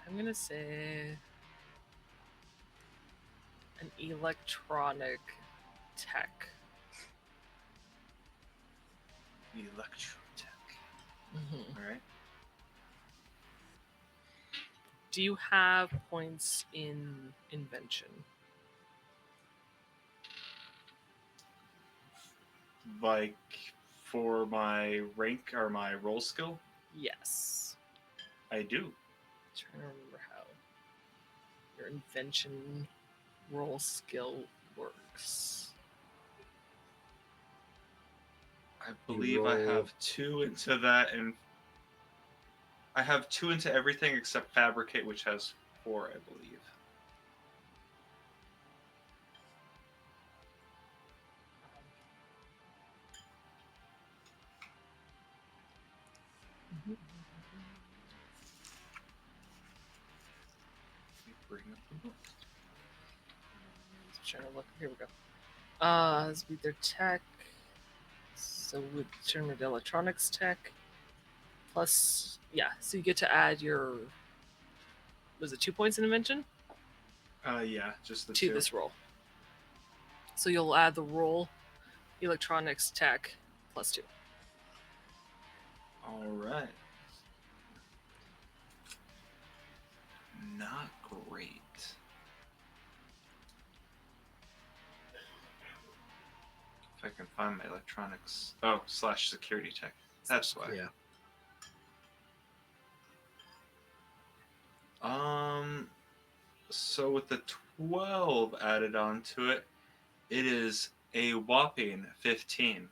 I'm gonna say an electronic tech Electrotech. Mhm. All right. Do you have points in invention? Like for my rank or my roll skill, Yes. I do. Trying to remember how your invention roll skill works. I believe I have 2 into that, and I have 2 into everything except fabricate, which has 4, I believe. Let me bring up the book. Just trying to look. Here we go. This would be their tech. So with turn into electronics tech. Plus, yeah, so you get to add your. Was it 2 points in invention? Yeah, just the To 2. this roll. So you'll add the roll, electronics tech, plus 2. All right. Not great. If I can find my electronics. Oh, / security tech. That's why. Yeah. So with the 12 added onto it, it is a whopping 15.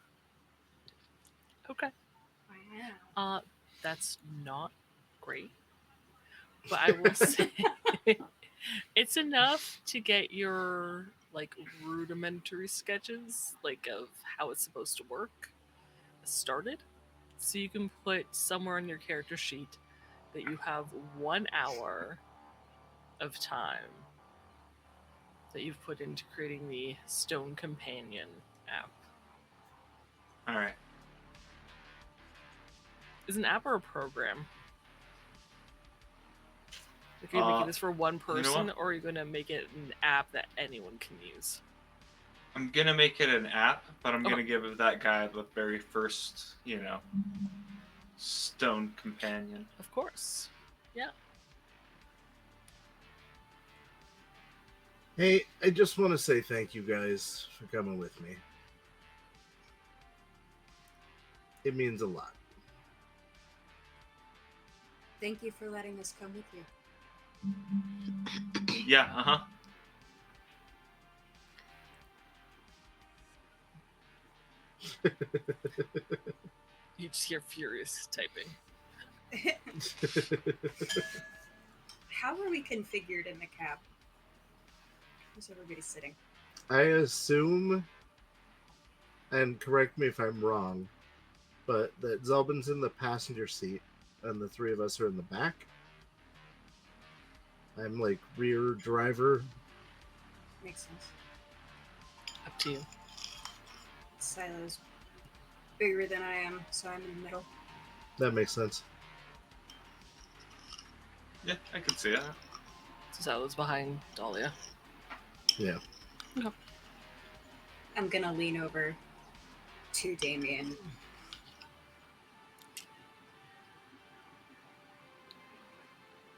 Okay. Wow. That's not great. But I will say it's enough to get your like rudimentary sketches like of how it's supposed to work started. So you can put somewhere on your character sheet that you have 1 hour of time that you've put into creating the Stone Companion app. All right. Is an app or a program? Like, are you making this for one person, what? or are you going to make it an app that anyone can use? I'm going to make it an app, but I'm Okay. going to give that guy the very first, Stone Companion. Of course. Yeah. Hey, I just want to say thank you guys for coming with me. It means a lot. Thank you for letting us come with you. Yeah, uh-huh. You just hear furious typing. How are we configured in the cab? How's everybody sitting? I assume, and correct me if I'm wrong, but that Zelbin's in the passenger seat and the 3 of us are in the back. I'm like rear driver. Makes sense. Up to you. Silo's bigger than I am, so I'm in the middle. That makes sense. Yeah, I could see it. So that was behind Dahlia. Yeah. Okay. I'm gonna lean over to Damean.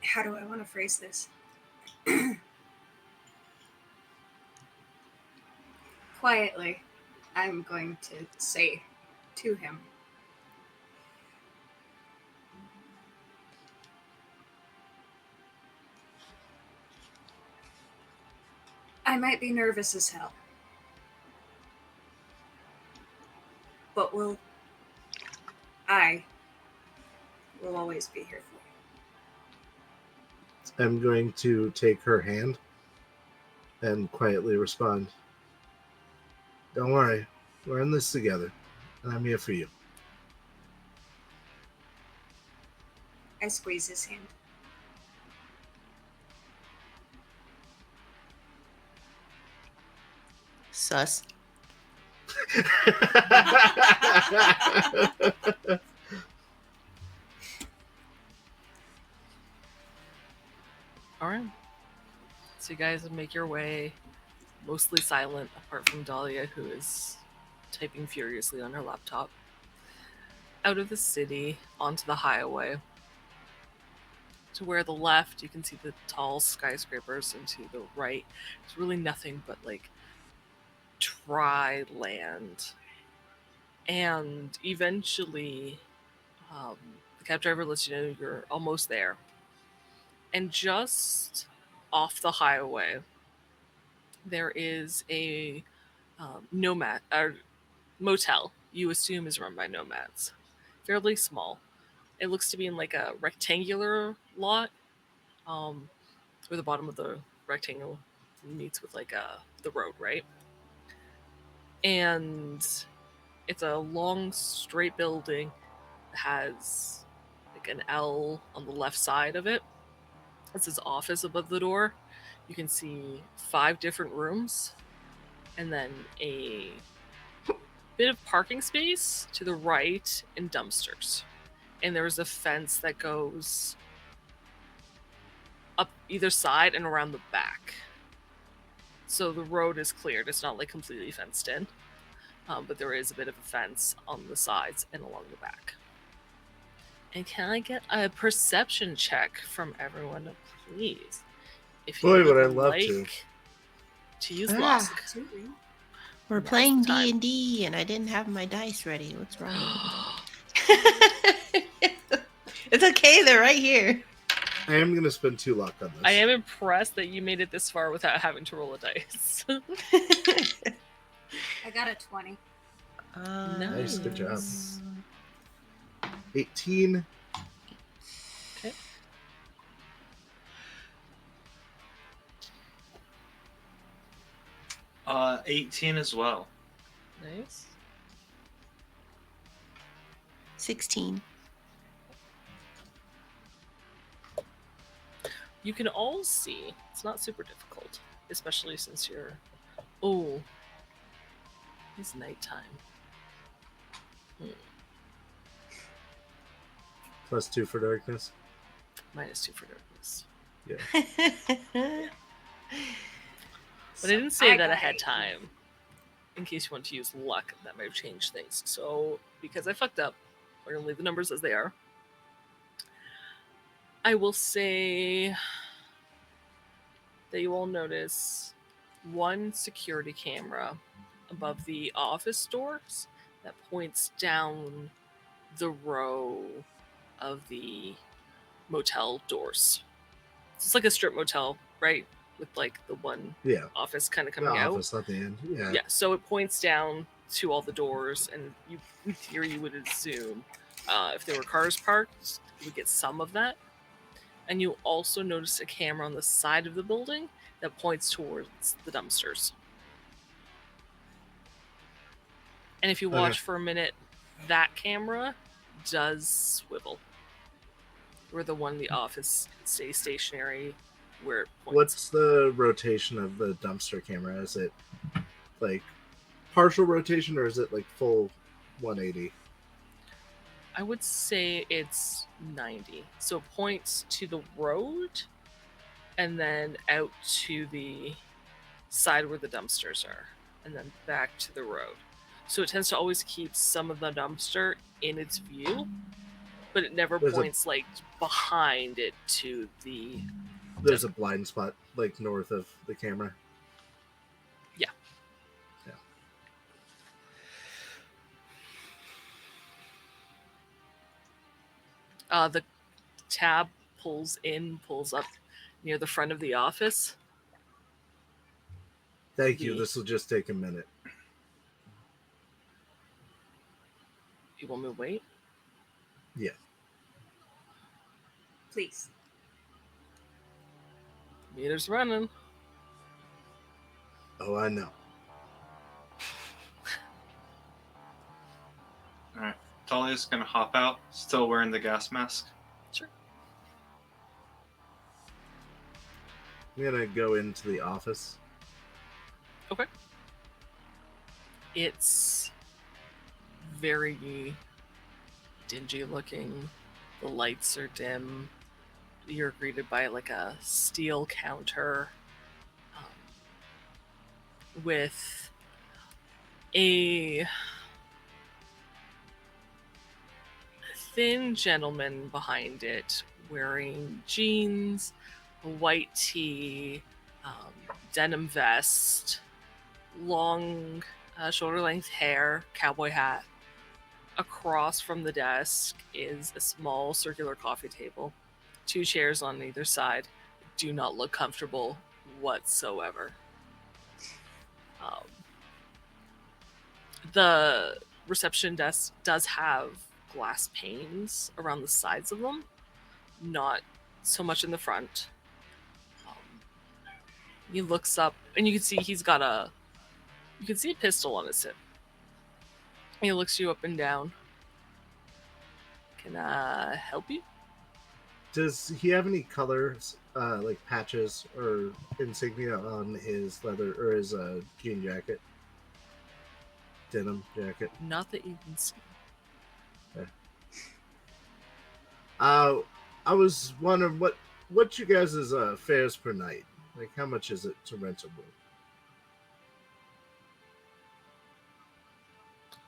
How do I want to phrase this? Quietly, I'm going to say to him, I might be nervous as hell, but I will always be here for you. I'm going to take her hand and quietly respond, don't worry, we're in this together, and I'm here for you. I squeeze his hand. Sus. All right. So you guys make your way, mostly silent, apart from Dahlia, who is typing furiously on her laptop. out of the city onto the highway. To where the left, you can see the tall skyscrapers, and to the right, it's really nothing but like dry land. And eventually, the cab driver lets you know you're almost there. And just off the highway, there is a nomad or motel. You assume is run by nomads. Fairly small. It looks to be in like a rectangular lot, where the bottom of the rectangle meets with like the road, right? And it's a long, straight building that has like an L on the left side of it. It says office above the door. You can see 5 different rooms, and then a bit of parking space to the right and dumpsters. And there's a fence that goes up either side and around the back. So the road is cleared. It's not like completely fenced in, but there is a bit of a fence on the sides and along the back. And can I get a perception check from everyone, please? If you Boy, would I would love like to use Ah. luck. Absolutely. We're Now's playing the time. D&D, and I didn't have my dice ready. What's wrong? It's okay. They're right here. I am going to spend 2 luck on this. I am impressed that you made it this far without having to roll a dice. I got a 20. Nice, good job. 18. Okay. Uh, 18 as well. Nice. 16. You can all see. It's not super difficult, especially since you're... Oh. It's nighttime. +2 for darkness. -2 for darkness. Yeah. But I didn't say I that got ahead 18. time. In case you want to use luck, that might have changed things. So, because I fucked up, we're going to leave the numbers as they are. I will say that you all notice one security camera above the office doors that points down the row of the motel doors. It's like a strip motel, right? With like the one Yeah. office kind of The coming out. office at the end. Yeah. Yeah, so it points down to all the doors, and you, in theory, you would assume if there were cars parked, you would get some of that. And you also notice a camera on the side of the building that points towards the dumpsters. And if you Okay. watch for a minute, that camera does swivel. Where the one in the office stays stationary, where it points. What's the rotation of the dumpster camera? Is it like partial rotation, or is it like full 180? I would say it's 90. So it points to the road and then out to the side where the dumpsters are, and then back to the road. So it tends to always keep some of the dumpster in its view, but it never There's a- points like behind it to the... There's a blind spot like north of the camera. Yeah. Yeah. The tab pulls up near the front of the office. Thank you. This will just take a minute. You want me to wait? Yeah. Please. Meter's running. Oh, I know. Alright. Talia's gonna hop out, still wearing the gas mask. Sure. I'm gonna go into the office. Okay. It's very dingy looking. The lights are dim. You're greeted by like a steel counter with a thin gentleman behind it wearing jeans, a white tee, denim vest, long shoulder-length hair, cowboy hat. Across from the desk is a small circular coffee table. 2 chairs on either side. Do not look comfortable whatsoever. The reception desk does have glass panes around the sides of them, not so much in the front. He looks up, and you can see he's got a pistol on his hip. He looks you up and down. Can I help you? Does he have any colors, like patches or insignia on his leather or his jean jacket? Denim jacket. Not that you can see. Okay. I was wondering what you guys' fares per night. Like, how much is it to rent a room?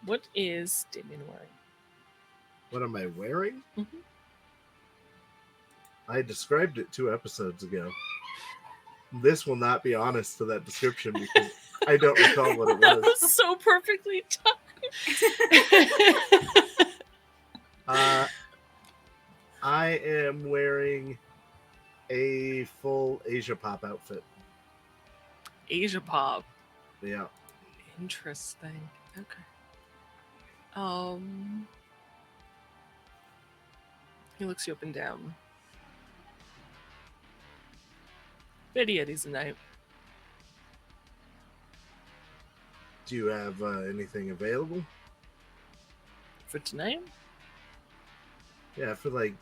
What is Damean wearing? What am I wearing? Mm-hmm. I described it 2 episodes ago. This will not be honest to that description because I don't recall what it That was. was so perfectly timed. I am wearing a full Asia Pop outfit. Asia Pop. Yeah. Interesting. Okay. He looks you up and down. 50 eddies a night. Do you have anything available? For tonight? Yeah, for like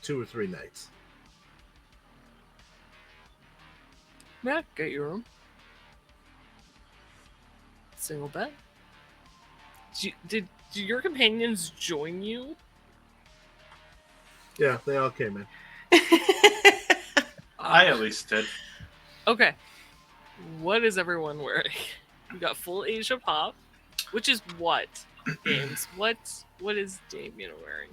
2 or 3 nights. Yeah, get your room. Single bed. Did your companions join you? Yeah, they all came in. I at least did. Okay. What is everyone wearing? You got full Asia Pop, which is what? James, what is Damean wearing?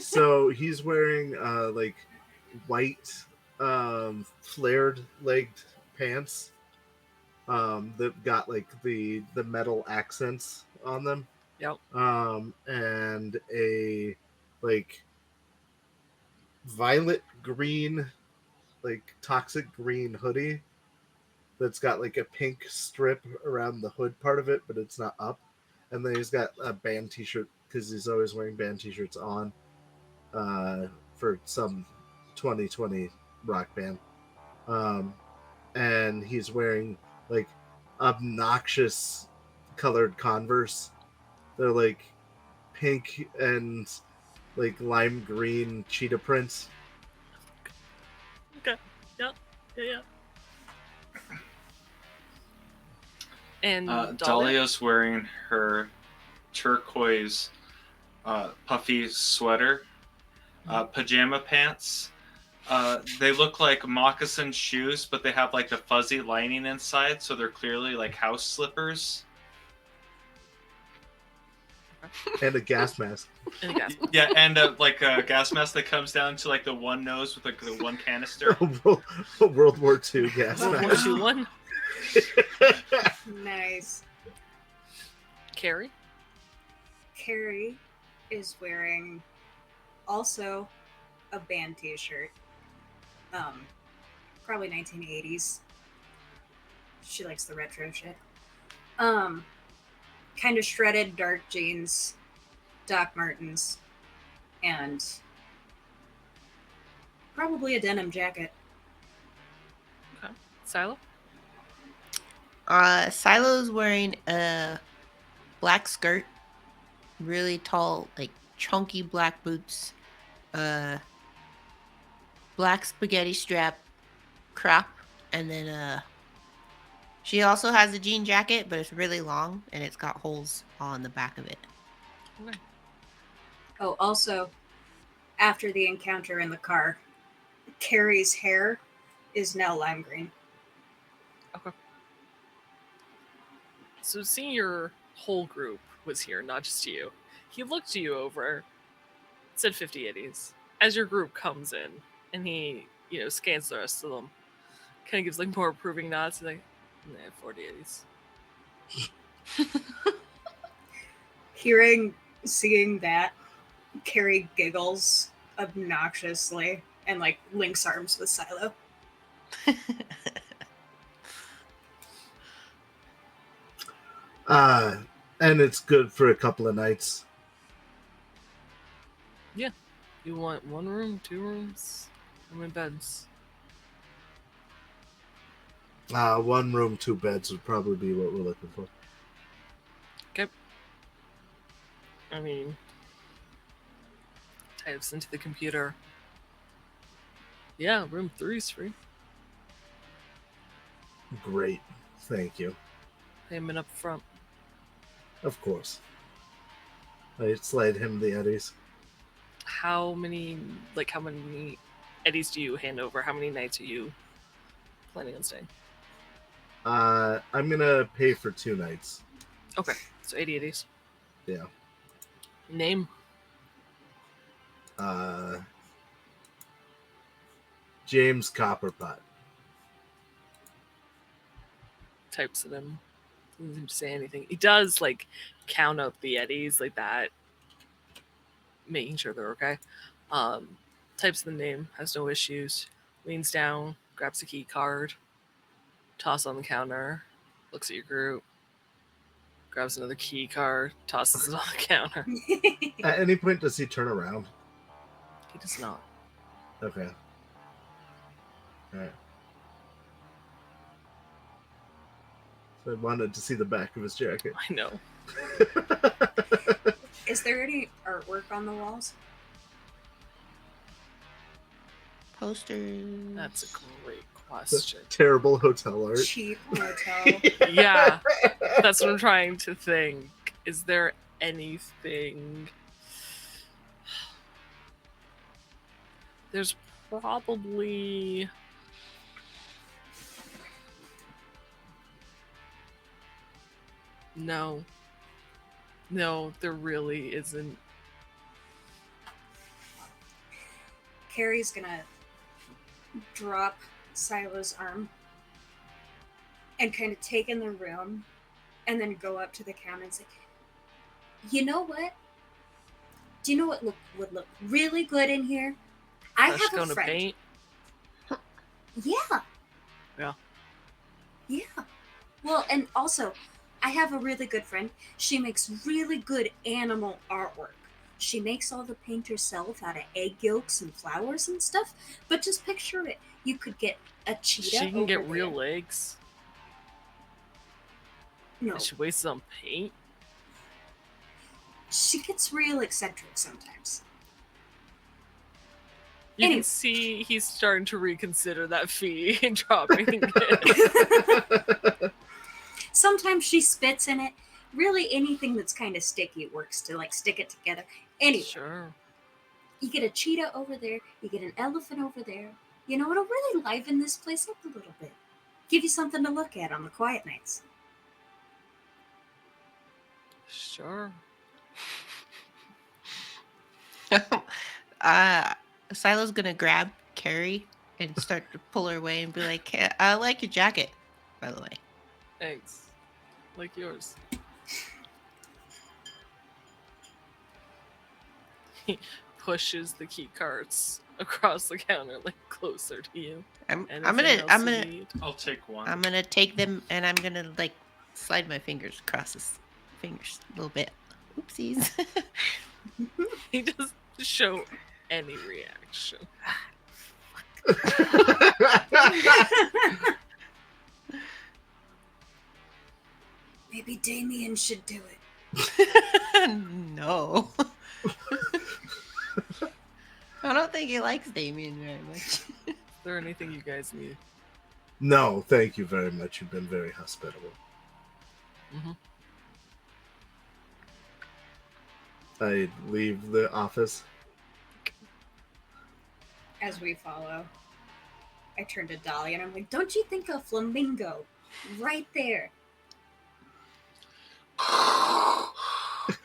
So he's wearing like white flared legged pants that got like the metal accents on them. Yep. And a like violet green, like toxic green hoodie that's got like a pink strip around the hood part of it, but it's not up. And then he's got a band t-shirt because he's always wearing band t-shirts on for some 2020 rock band. And he's wearing like obnoxious colored Converse. They're like pink and like lime green cheetah prints. Okay. Yep. Yeah. And Dahlia's wearing her turquoise puffy sweater, pajama pants. They look like moccasin shoes, but they have like the fuzzy lining inside, so they're clearly like house slippers. And a gas mask. Yeah, and like a gas mask that comes down to like the one nose with like the one canister. World War II gas World War mask. II one. Nice. Carrie is wearing also a band t-shirt. Probably 1980s. She likes the retro shit. Kind of shredded dark jeans, Doc Martens, and probably a denim jacket. Okay. Silo? Silo's wearing a black skirt, really tall, like chunky black boots, black spaghetti strap crop, and then she also has a jean jacket, but it's really long and it's got holes on the back of it. Okay. Oh, also, after the encounter in the car, Carrie's hair is now lime green. Okay. So seeing your whole group was here, not just you, he looked you over, said 50 eddies. As your group comes in, and he, scans the rest of them, kind of gives like more approving nods. He's like, nah, 40 eddies. Seeing that, Carrie giggles obnoxiously and like links arms with Silo. And it's good for a couple of nights. Yeah. You want 1 room, 2 rooms? How many beds? 1 room, 2 beds would probably be what we're looking for. Okay. I mean, types into the computer. Yeah, room 3's free. Great. Thank you. Payment up front. Of course. I slide him the eddies. How many eddies do you hand over? How many nights are you planning on staying? I'm gonna pay for 2 nights. Okay, so 80 eddies. Yeah. Name? James Copperpot. Types at him. Doesn't seem to say anything. He does count up the eddies like that, making sure they're okay. Types the name, has no issues. Leans down, grabs a key card, tosses on the counter, looks at your group, grabs another key card, tosses it on the counter. At any point, does he turn around? He does not. Okay. Alright. So I wanted to see the back of his jacket. I know. Is there any artwork on the walls? Posters. That's a great question. Terrible hotel art. Cheap hotel. Yeah, that's what I'm trying to think. Is there anything? There's probably... No, there really isn't. Carrie's gonna drop Silo's arm and kind of take in the room and then go up to the counter and say, you know what? Do you know what would look really good in here? I Fresh have cone a of friend. paint. Yeah. Yeah. Yeah. Well, and also, I have a really good friend. She makes really good animal artwork. She makes all the paint herself out of egg yolks and flowers and stuff. But just picture it. You could get a cheetah. She can over get there. real legs. No, She wastes on paint. she gets real eccentric sometimes. You Anyway. can see he's starting to reconsider that fee and dropping it. Sometimes she spits in it. Really, anything that's kind of sticky works to stick it together. Anyway, Sure. you get a cheetah over there. You get an elephant over there. You know, it'll really liven this place up a little bit. Give you something to look at on the quiet nights. Sure. Silo's gonna grab Carrie and start to pull her away and be like, "Hey, I like your jacket, by the way." Thanks. Like yours. He pushes the key cards across the counter, closer to you. I'm Anything else gonna you need? I'll take one. I'm gonna take them and I'm gonna slide my fingers across his fingers a little bit. Oopsies. He doesn't show any reaction. Maybe Damean should do it. No. I don't think he likes Damean very much. Is there anything you guys need? No, thank you very much. You've been very hospitable. Mm-hmm. I leave the office. As we follow, I turn to Dahlia and I'm like, don't you think a flamingo right there?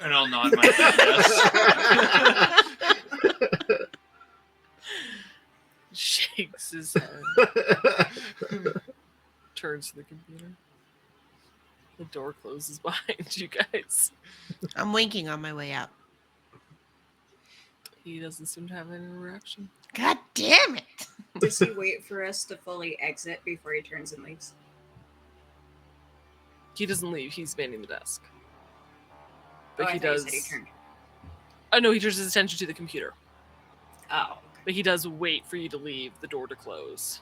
And I'll nod my head yes. his head, turns to the computer. The door closes behind you guys. I'm winking on my way out. He doesn't seem to have any reaction. God damn it! Does he wait for us to fully exit before he turns and leaves? He doesn't leave. He's manning the desk. Oh, But I he thought you does. said he turned. Oh no, he turns his attention to the computer. Oh, But he does wait for you to leave, the door to close.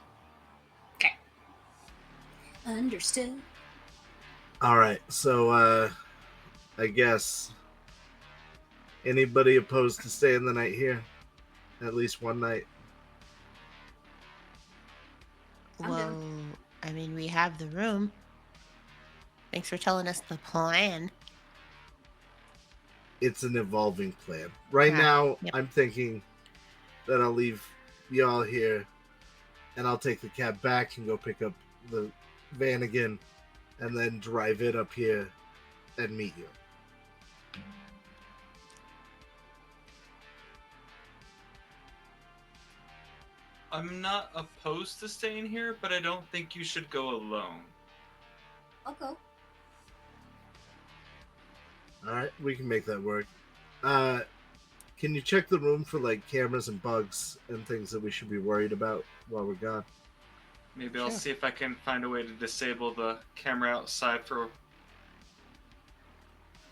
okay. Understood. All right, so I guess anybody opposed to staying the night here? At least one night. I'm Well, down. I mean, we have the room. Thanks for telling us the plan. It's an evolving plan. Right Ah, now, yep. I'm thinking that I'll leave y'all here, and I'll take the cab back and go pick up the van again, and then drive it up here and meet you. I'm not opposed to staying here, but I don't think you should go alone. I'll go. All right, we can make that work. Can you check the room for like cameras and bugs and things that we should be worried about while we're gone? Maybe I'll Sure. see if I can find a way to disable the camera outside for...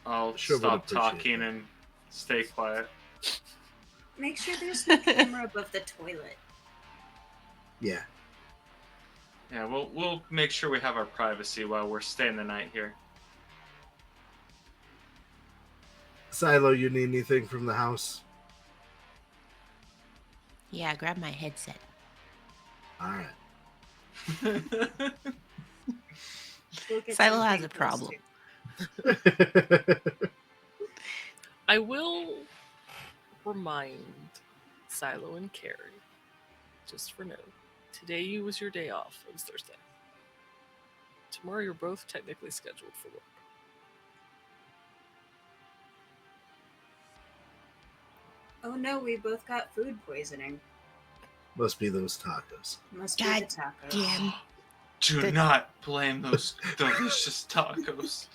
I'll Sure would stop appreciate talking that. and stay quiet. Make sure there's no camera above the toilet. Yeah. Yeah, we'll make sure we have our privacy while we're staying the night here. Silo, you need anything from the house? Yeah, grab my headset. All right. We'll get Silo something has a close problem. to. I will remind Silo and Carrie, just for note, today was your day off. It was Thursday. Tomorrow you're both technically scheduled for work. Oh no, we both got food poisoning. Must be those tacos. Must be God the tacos. Damn. Do Good. not blame those delicious tacos.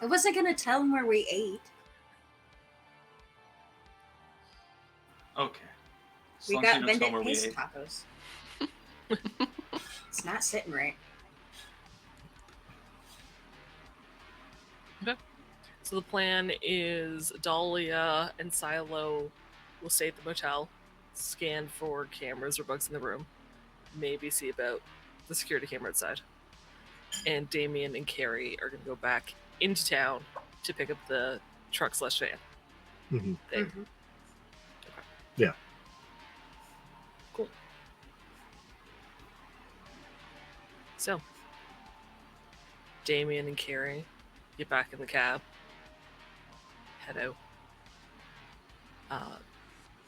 I wasn't gonna tell him where we ate. Okay. As We long as got you don't tell Bandit where we paste ate. tacos. It's not sitting right. So the plan is Dahlia and Silo will stay at the motel, scan for cameras or bugs in the room, maybe see about the security camera outside. And Damean and Carrie are going to go back into town to pick up the truck/van Mhm. thing. Mhm. Yeah. Cool. So, Damean and Carrie get back in the cab, head out.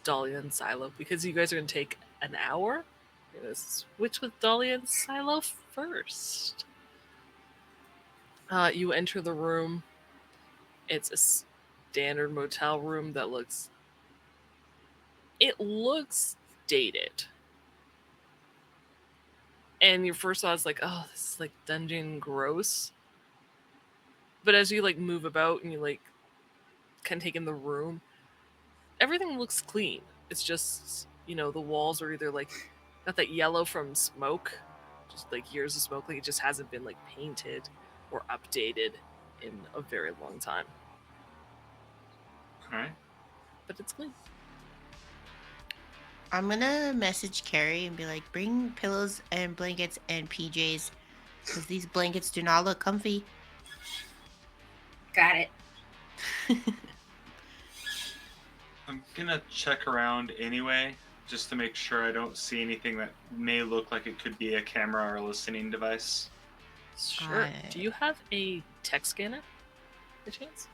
Dahlia and Silo, because you guys are going to take an hour, you're going to switch with Dahlia and Silo first. You enter the room. It's a standard motel room that looks dated. And your first thought is like, oh, this is like dungeon gross. But as you like move about and you like kind of take in the room, everything looks clean. It's just, the walls are either like got that yellow from smoke, just like years of smoke, like it just hasn't been like painted or updated in a very long time. Alright. But it's clean. I'm gonna message Carrie and be like, bring pillows and blankets and PJs, because these blankets do not look comfy. Got it. I'm gonna check around anyway, just to make sure I don't see anything that may look like it could be a camera or a listening device. Sure. Do you have a tech scanner, by chance?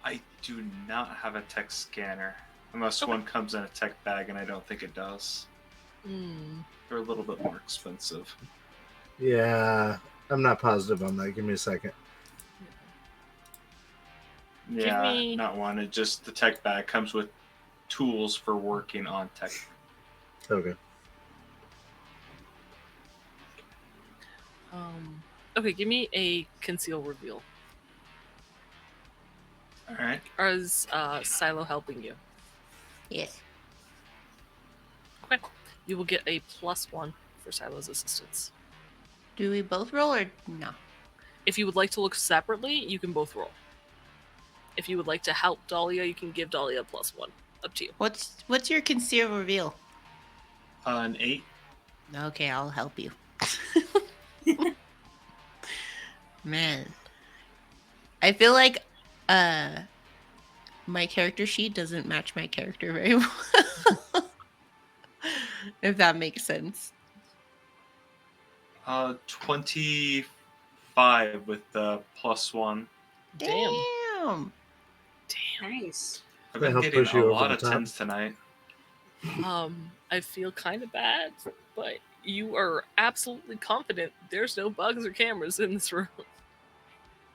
I do not have a tech scanner, unless Okay. one comes in a tech bag, and I don't think it does. They're a little bit more expensive. Yeah, I'm not positive on that. Give me a second. Yeah, me- not one. It just, the tech bag comes with tools for working on tech. Okay. Okay, give me a conceal reveal. All right. Or is Silo helping you? Yes. Okay. You will get a +1 for Silo's assistance. Do we both roll or no? If you would like to look separately, you can both roll. If you would like to help Dahlia, you can give Dahlia a +1. Up to you. What's your conceal reveal? An 8. Okay, I'll help you. Man. I feel like my character sheet doesn't match my character very well. If that makes sense. 25 with the +1. Damn. Nice. I've Gonna been help getting push a you over lot the of top. 10s tonight. I feel kind of bad, but you are absolutely confident there's no bugs or cameras in this room.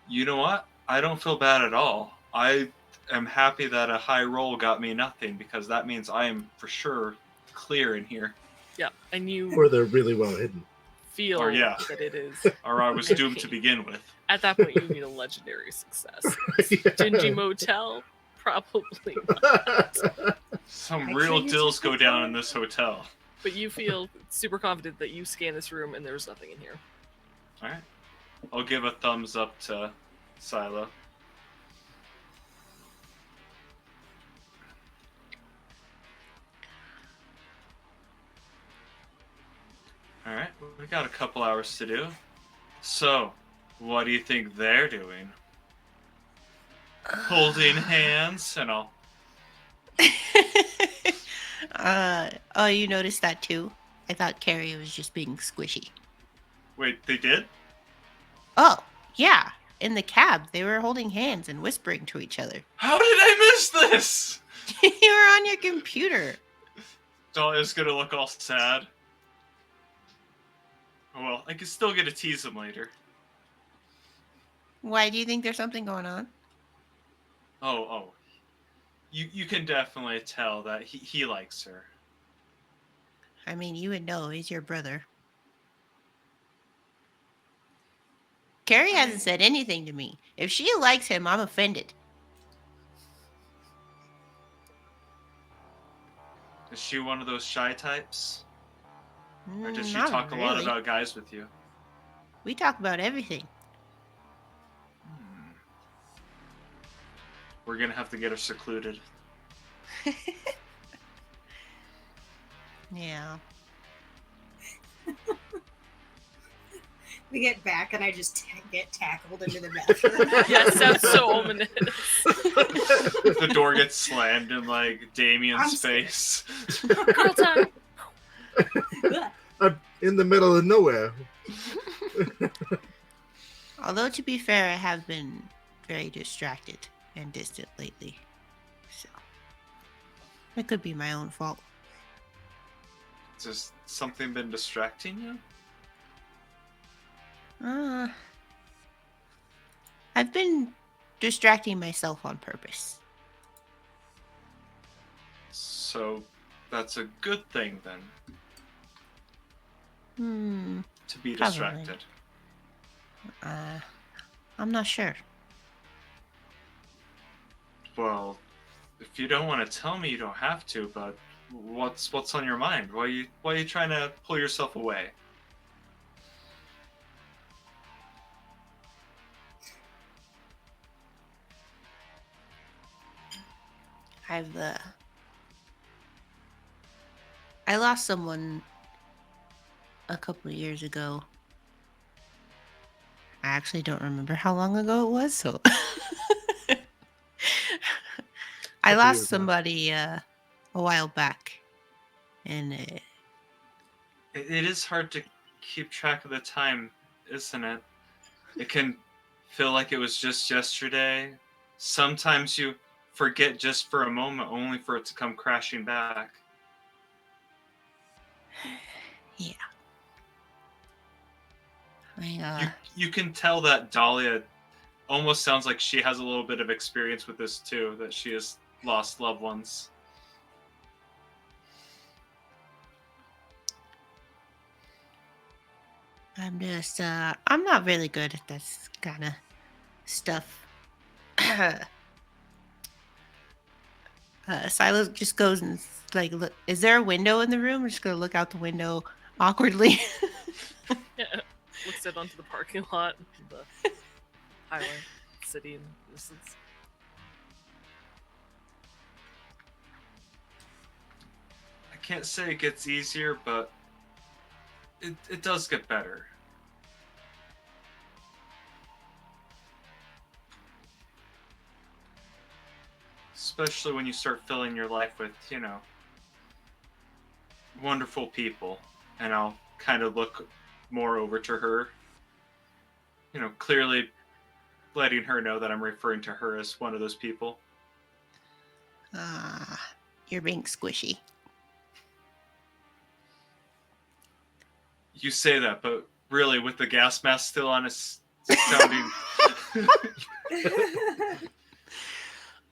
You know what? I don't feel bad at all. I am happy that a high roll got me nothing, because that means I am for sure clear in here. Yeah, and you Or they're really well hidden. feel Or, yeah. that it is. Or I was doomed to begin with. At that point, you need a legendary success. Yeah. Dingy motel? Probably. Some Make real sure you deals just go look down for in it. this hotel. But you feel super confident that you scan this room and there's nothing in here. Alright. I'll give a thumbs up to Silo. Alright, we got a couple hours to do. So, what do you think they're doing? Holding hands and all. Oh, you noticed that too? I thought Carrie was just being squishy. Wait, they did? Oh, yeah. In the cab, they were holding hands and whispering to each other. How did I miss this? You were on your computer. Dahlia's gonna look all sad. Oh well, I can still get to tease him later. Why do you think there's something going on? Oh. You can definitely tell that he likes her. I mean, you would know. He's your brother. Carrie hasn't said anything to me. If she likes him, I'm offended. Is she one of those shy types? Or does she Not talk a lot really. about guys with you? We talk about everything. We're gonna have to get her secluded. Yeah. We get back and I just get tackled into the bathroom. Yeah, it sounds so ominous. The door gets slammed in like I'm Damean's scared. face. Girl time. I'm in the middle of nowhere. Although, to be fair, I have been very distracted and distant lately. So, it could be my own fault. Has something been distracting you? I've been distracting myself on purpose. So that's a good thing then, to be Probably. distracted. I'm not sure. Well, if you don't want to tell me, you don't have to. But what's on your mind? Why are you trying to pull yourself away? I lost someone a couple of years ago. I actually don't remember how long ago it was, so I Couple lost years now. somebody a while back, and It is hard to keep track of the time, isn't it? It can feel like it was just yesterday. Sometimes you forget just for a moment, only for it to come crashing back. yeah. You can tell that Dahlia almost sounds like she has a little bit of experience with this too, that she has lost loved ones. I'm not really good at this kind of stuff. Silo just goes and like, look, is there a window in the room? I'm just gonna look out the window awkwardly. Yeah, looks out onto the parking lot, the highway, city in the distance. I can't say it gets easier, but it does get better. Especially when you start filling your life with, wonderful people. And I'll kind of look more over to her, clearly letting her know that I'm referring to her as one of those people. You're being squishy. You say that, but really, with the gas mask still on, it's sounding.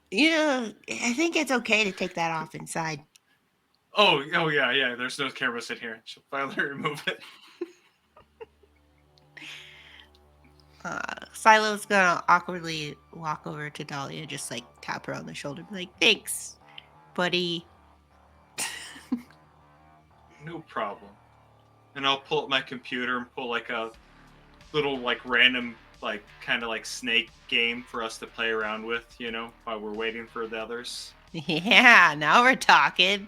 Yeah, I think it's okay to take that off inside. Oh yeah. There's no cameras in here. She'll finally remove it. Silo's gonna awkwardly walk over to Dahlia, just like tap her on the shoulder, be like, "Thanks, buddy." No problem. And I'll pull up my computer and pull like a little like random like kind of like snake game for us to play around with, while we're waiting for the others. Yeah, now we're talking.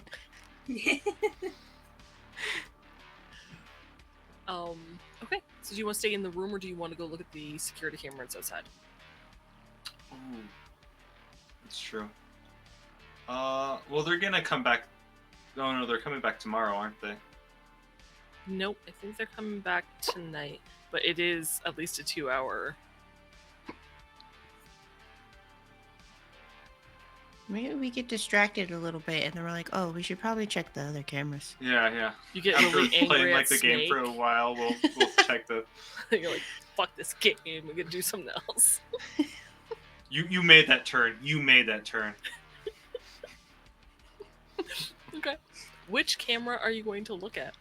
Okay. So do you want to stay in the room, or do you want to go look at the security cameras outside? Ooh, that's true. Well, they're gonna come back. Oh no, they're coming back tomorrow, aren't they? Nope, I think they're coming back tonight, but it is at least a 2-hour. Maybe we get distracted a little bit, and then we're like, "Oh, we should probably check the other cameras." Yeah. You get After really angry playing at like the game for a Snake. while, we'll check the. You're like, fuck this game, we're gonna do something else. You made that turn. You made that turn. Okay. Which camera are you going to look at?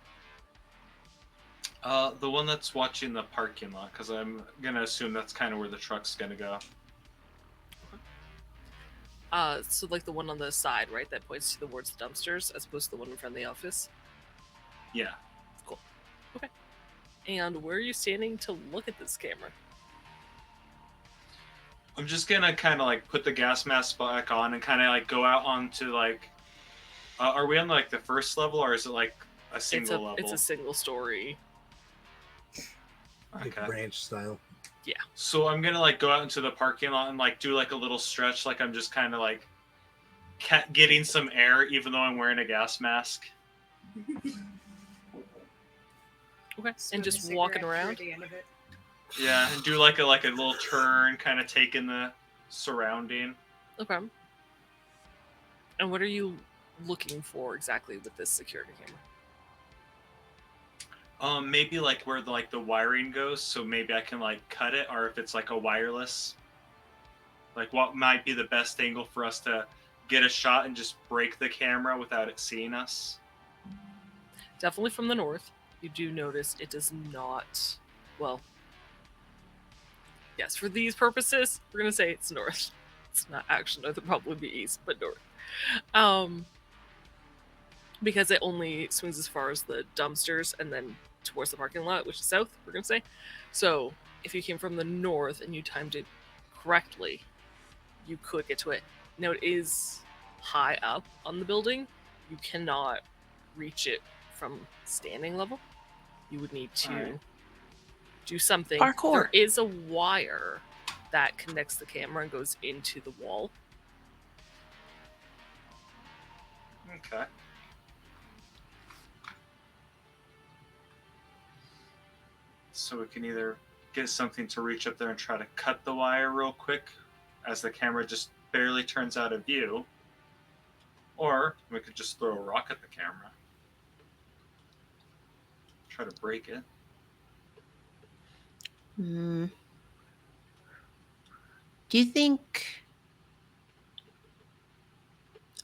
The one that's watching the parking lot, because I'm gonna assume that's kind of where the truck's gonna go. So like the one on the side, right, that points towards the dumpsters, as opposed to the one in front of the office? Yeah. Cool. Okay. And where are you standing to look at this camera? I'm just gonna kind of like put the gas mask back on and kind of like go out onto like. Are we on like the first level, or is it like a single level? It's a single story. Like Okay. ranch style. Yeah. So I'm gonna like go out into the parking lot and like do like a little stretch, like I'm just kind of like getting some air, even though I'm wearing a gas mask. Okay. Smoke And a just walking cigarette around. through the end of it. Yeah, and do like a little turn, kind of taking the surrounding. Okay. And what are you looking for exactly with this security camera? Maybe like where the wiring goes, so maybe I can like cut it, or if it's like a wireless. Like what might be the best angle for us to get a shot and just break the camera without it seeing us? Definitely from the north. You do notice it does not. Well, yes, for these purposes, we're gonna say it's north. It's not actually north; it'd probably be east, but north. Because it only swings as far as the dumpsters and then towards the parking lot, which is south, we're gonna say. So if you came from the north and you timed it correctly, you could get to it. Now it is high up on the building. You cannot reach it from standing level. You would need to Alright. do something. Parkour. There is a wire that connects the camera and goes into the wall. Okay. So we can either get something to reach up there and try to cut the wire real quick as the camera just barely turns out of view, or we could just throw a rock at the camera. Try to break it. Do you think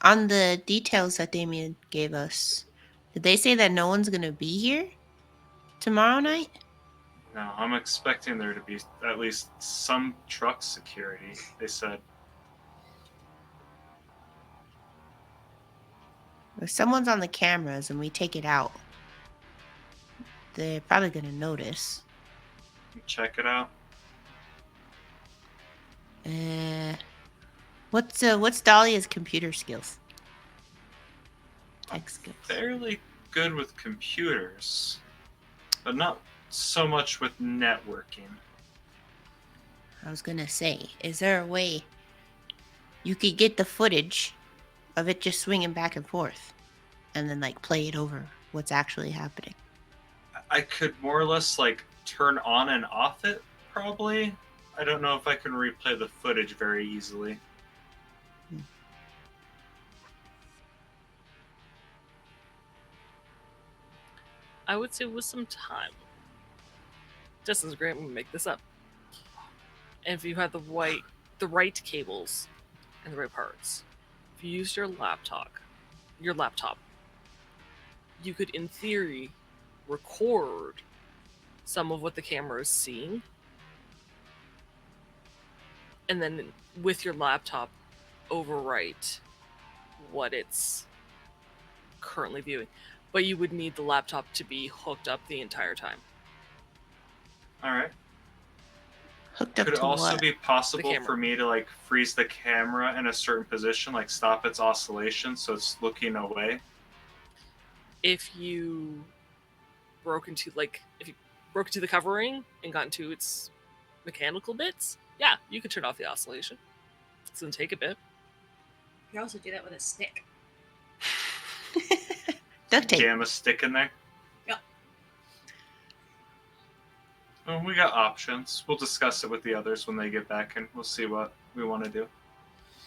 on the details that Damean gave us, did they say that no one's gonna be here tomorrow night? No, I'm expecting there to be at least some truck security, they said. If someone's on the cameras and we take it out, they're probably gonna notice. Check it out. What's Dahlia's computer skills? Tech skills. Fairly good with computers, but not so much with networking. I was gonna say, is there a way you could get the footage of it just swinging back and forth, and then like play it over what's actually happening? I could more or less like turn on and off it, probably. I don't know if I can replay the footage very easily. I would say with some time. Justin's great. I'm gonna make this up. And if you had the right cables and the right parts, if you used your laptop, you could, in theory, record some of what the camera is seeing, and then with your laptop, overwrite what it's currently viewing. But you would need the laptop to be hooked up the entire time. Alright. Hooked up Could it to also what? be possible camera. for me to like freeze the camera in a certain position, like stop its oscillation so it's looking away? If you broke into the covering and got into its mechanical bits, yeah, you could turn off the oscillation. It's gonna take a bit. You can also do that with a stick. Duct tape. Jam a stick in there? Yep. Well, we got options. We'll discuss it with the others when they get back, and we'll see what we want to do.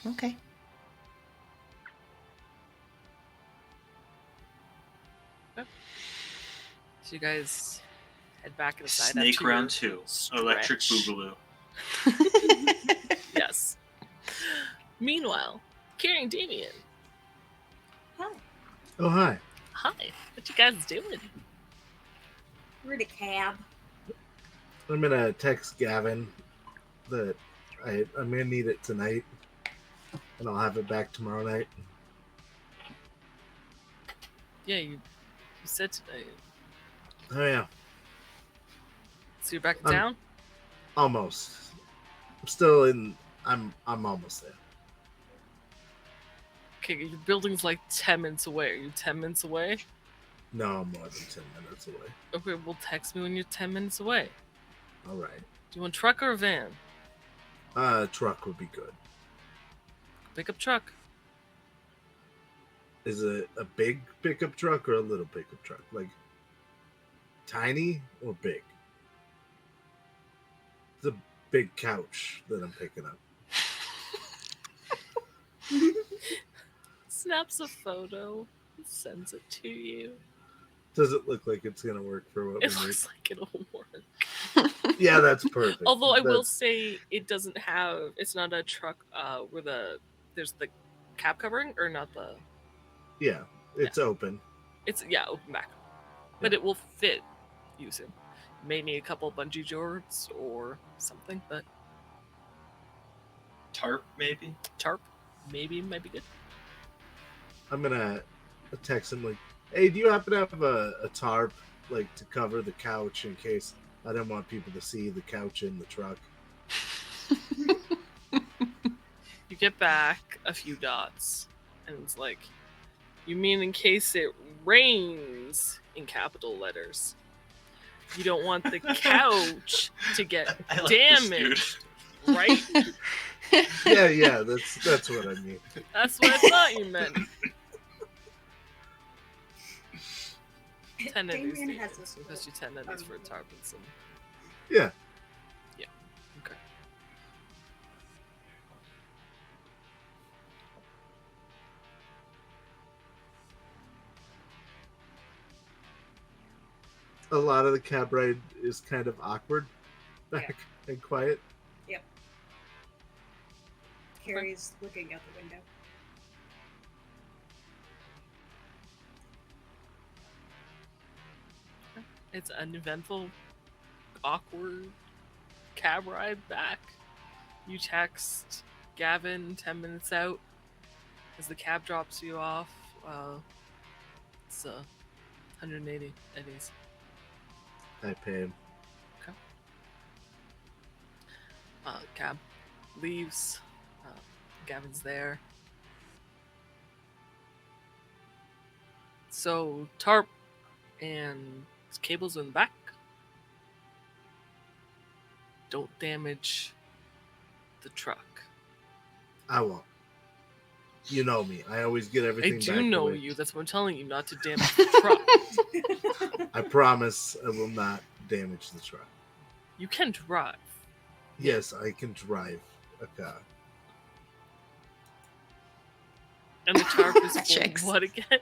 Okay. So you guys head back inside. Snake after your round 2. Electric stretch. Boogaloo. Yes. Meanwhile, carrying Damean. Hi. Oh, hi. Hi. What you guys doing? We're in a cab. I'm gonna text Gavin that I'm gonna need it tonight, and I'll have it back tomorrow night. Yeah, you said today. Oh yeah, So you're back in town? almost. I'm still in. I'm almost there. Okay, your building's like 10 minutes away. Are you 10 minutes away? No, I'm more than 10 minutes away. Okay, well, text me when you're 10 minutes away. All right. Do you want a truck or a van? Truck would be good. Pickup truck. Is it a big pickup truck or a little pickup truck? Like tiny or big? It's a big couch that I'm picking up. Snaps a photo, sends it to you. Does it look like it's gonna work for what It we need? looks like it'll work. Yeah, that's perfect. Although I will That's- say it doesn't have. It's not a truck where there's the cap covering or not the. Yeah, it's open. It's open back, but it will fit you soon. May need a couple bungee cords or something, but Tarp, maybe? tarp maybe might be good. I'm gonna text him like, "Hey, do you happen to have a tarp like to cover the couch in case I don't want people to see the couch in the truck?" You get back a few dots, and it's like, you mean in case it rains in capital letters. You don't want the couch to get I like this, dude. damaged, right? Yeah, that's what I mean. That's what I thought you meant. 10 Damien entities. has this Because you 10 entities for a tarp and some. Yeah. Yeah. Okay. A lot of the cab ride is kind of awkward back and quiet. Yep. Carrie's looking out the window. It's uneventful awkward cab ride back. You text Gavin 10 minutes out as the cab drops you off. It's 180 eddies. I pay him. Cab leaves. Gavin's there. So tarp and cables in the back. Don't damage the truck. I won't. You know me. I always get everything I back do the know way- you. That's what I'm telling you, not to damage the truck. I promise I will not damage the truck. You can drive. Yes, I can drive a car. And the tarp is for Chicks. what again?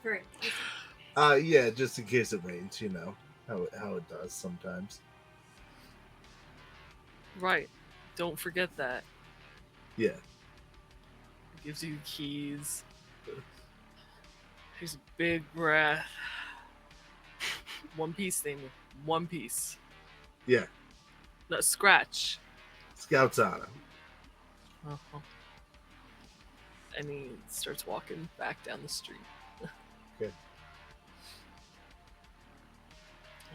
For Yeah, just in case it rains, you know how it does sometimes. Right. Don't forget that. Yeah. It gives you keys. Here's a big breath. One piece, Damien. One piece. Yeah. No, scratch. Scouts on him. Uh-huh. And he starts walking back down the street. Okay.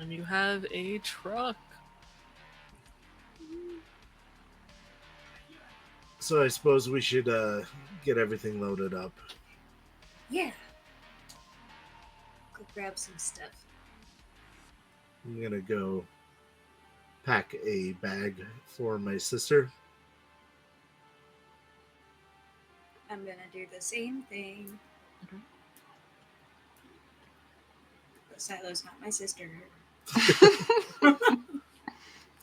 And you have a truck. So I suppose we should get everything loaded up. Yeah. Go grab some stuff. I'm gonna go pack a bag for my sister. I'm gonna do the same thing. Mhm. But Silo's not my sister.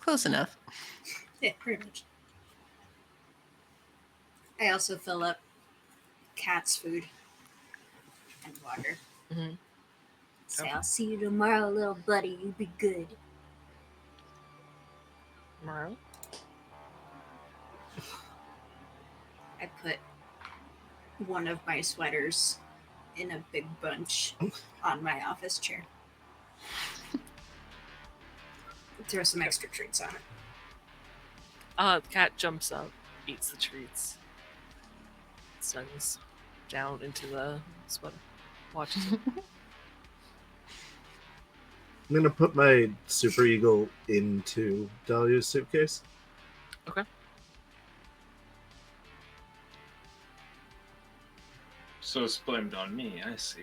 Close enough. Yeah, pretty much. I also fill up Cat's food and water. Mhm. Say, Okay. I'll see you tomorrow, little buddy. You be good. Morrow? I put one of my sweaters in a big bunch on my office chair. Throw some extra treats on it. The cat jumps up, eats the treats, snuggles down into the sweater, watches it. I'm gonna put my Super Eagle into Dahlia's suitcase. Okay. So it's blamed on me, I see.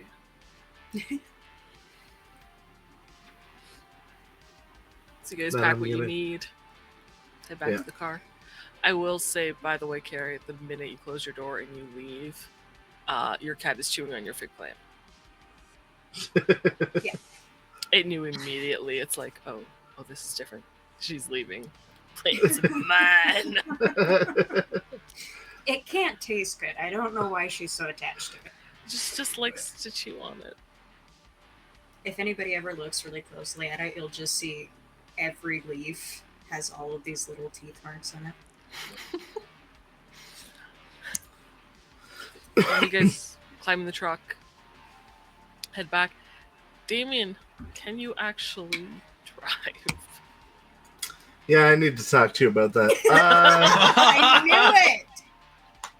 So you guys Then pack I'm what you gonna- need, head back Yeah. to the car. I will say, by the way, Carrie, the minute you close your door and you leave, your cat is chewing on your fig plant. Yeah. It knew immediately. It's like, oh, this is different. She's leaving. Plant's mine. It can't taste good. I don't know why she's so attached to it. just likes to chew on it. If anybody ever looks really closely at it, you'll just see every leaf has all of these little teeth marks in it. And you guys climb in the truck, head back. Damean, can you actually drive? Yeah, I need to talk to you about that. I knew it!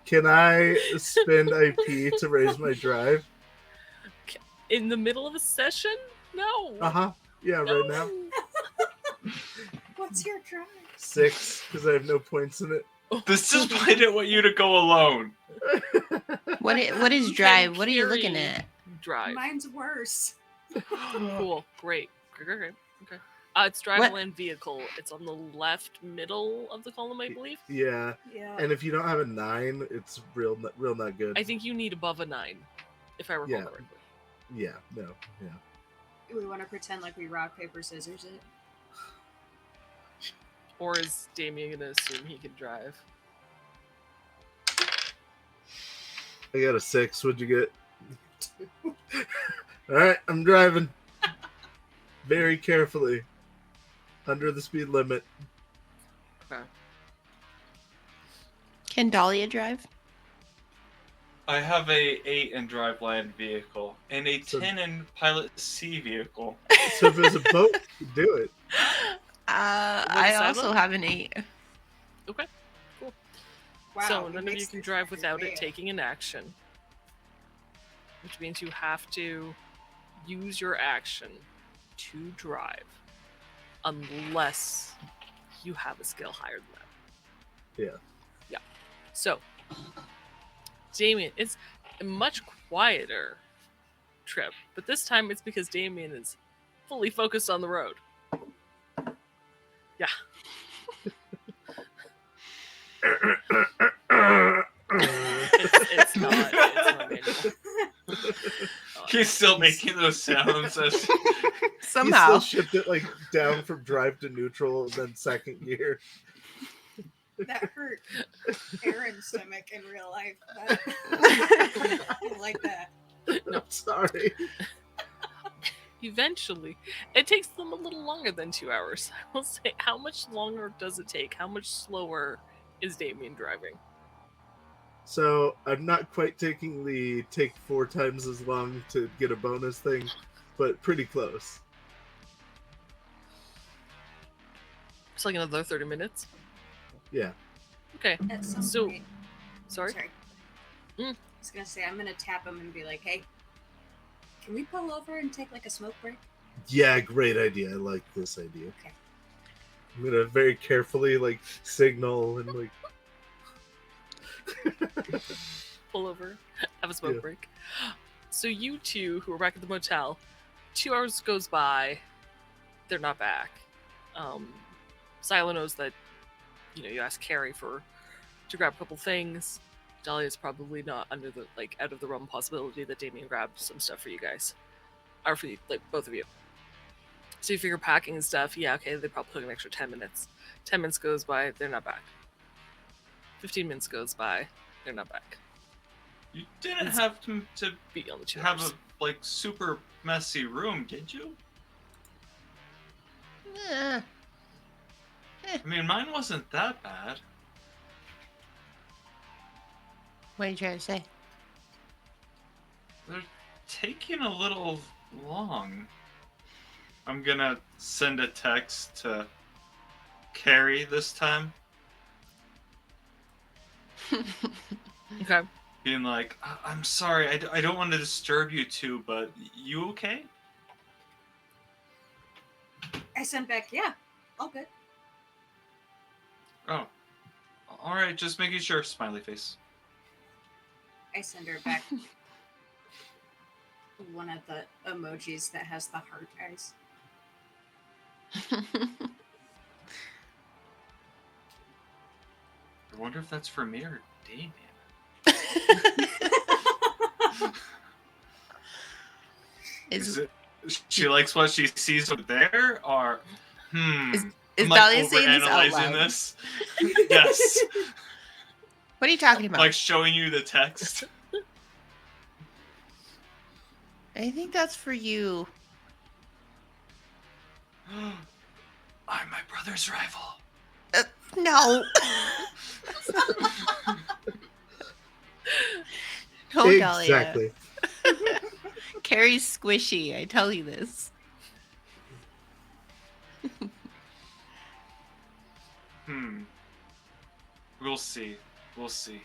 Can I spend IP to raise my drive? In the middle of a session? No. Uh-huh. Yeah, right now. What's your drive? 6, because I have no points in it. This is why I didn't want you to go alone. What is You drive? can What are you looking carry- at? Drive. Mine's worse. Cool. Great. Okay. It's drive land vehicle. It's on the left middle of the column, I believe. Yeah, Yeah. and if you don't have a 9, it's real not good. I think you need above a 9, if I recall Yeah. correctly. Yeah, no, yeah. We want to pretend like we rock, paper, scissors it. Or is Damien gonna assume he can drive? I got a 6. What'd you get? All right, I'm driving very carefully under the speed limit. Okay. Can Dahlia drive? I have a 8 in drive land vehicle and a So- 10 in pilot C vehicle. So if it was a boat, you could do it. I also Silo? have an 8. Okay, cool. Wow, so he none of makes you can this drive fucker without it fail. taking an action, which means you have to use your action to drive, unless you have a skill higher than that. Yeah. Yeah. So, Damean, it's a much quieter trip, but this time it's because Damean is fully focused on the road. Yeah. It's not manual. He's still making those sounds as He Somehow. still shipped it like down from drive to neutral, and then second gear. That hurt Aaron's stomach in real life. I didn't like that. No, sorry. Eventually, it takes them a little longer than 2 hours. I will say, how much longer does it take? How much slower is Damean driving? So I'm not quite taking the take 4 times as long to get a bonus thing, but pretty close. It's like another 30 minutes. Yeah. Okay. At some So- point, Sorry. I was gonna say I'm gonna tap him and be like, "Hey, can we pull over and take like a smoke break?" Yeah, great idea. I like this idea. Okay. I'm gonna very carefully like signal and like Pull over, have a smoke Yeah. break. So you two who are back at the motel, 2 hours goes by, they're not back. Silo knows that, you asked Carrie to grab a couple things. Dahlia's probably not under the out of the realm possibility that Damean grabbed some stuff for you guys, or for you, both of you. So you figure packing and stuff. Yeah, okay, they probably took an extra 10 minutes. 10 minutes goes by, they're not back. 15 minutes goes by, they're not back. you didn't It's- have to Be on the 2 have hours. a super messy room, did you? Eh, I mean, mine wasn't that bad. what are you trying to say? They're taking a little long. I'm gonna send a text to Carrie this time, Okay. being like, I'm sorry, I don't want to disturb you two, but you okay? I sent back, "Yeah, all good." Oh. Alright, just making sure, smiley face. I send her back one of the emojis that has the heart eyes. I wonder if that's for me or Damean. Is She likes what she sees over there, or Is am I Dahlia saying this out overanalyzing loud? this? Yes. What are you talking about? Like showing you the text. I think that's for you. I'm my brother's rival. No. No, Dahlia. exactly. Carrie's squishy. I tell you this. We'll see. We'll see.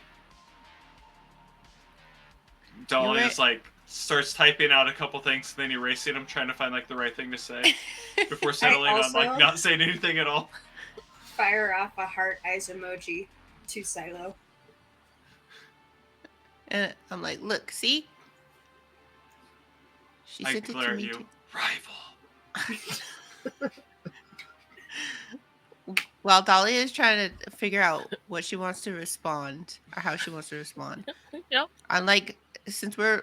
Dahlia's starts typing out a couple things, then erasing them, trying to find the right thing to say before settling on also- not saying anything at all. Fire off a heart eyes emoji to Silo. And I'm like, look, see? She I sent it glare to at me you, too. rival. While Dahlia is trying to figure out what she wants to respond or how she wants to respond. Yep. I'm like, since we're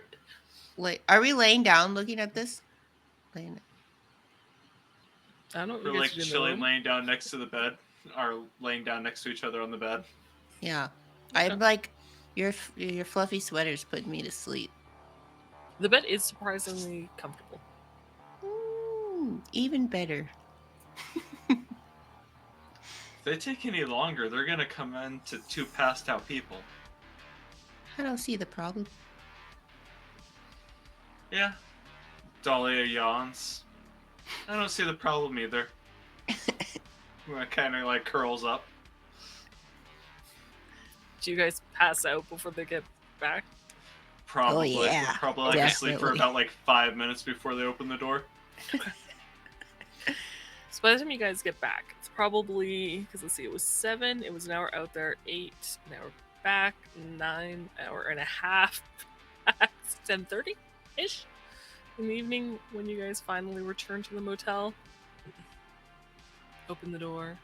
are we laying down looking at this? Laying. I don't know what We're you guys are doing in the chilling, room. laying down next to the bed, or laying down next to each other on the bed. Yeah. Okay. I'm like, your fluffy sweater's putting me to sleep. The bed is surprisingly comfortable. Even better. If they take any longer, they're gonna come into two passed out people. I don't see the problem. Yeah. Dahlia yawns. I don't see the problem either. Kind of like curls up. Do you guys pass out before they get back? Probably. Oh, yeah. Probably like asleep for Definitely. about like 5 minutes before they open the door. So by the time you guys get back, it's probably, because let's see, it was 7, it was an hour out there, 8, an hour back, 9, hour and a half past 10:30-ish in the evening when you guys finally return to the motel. Open the door.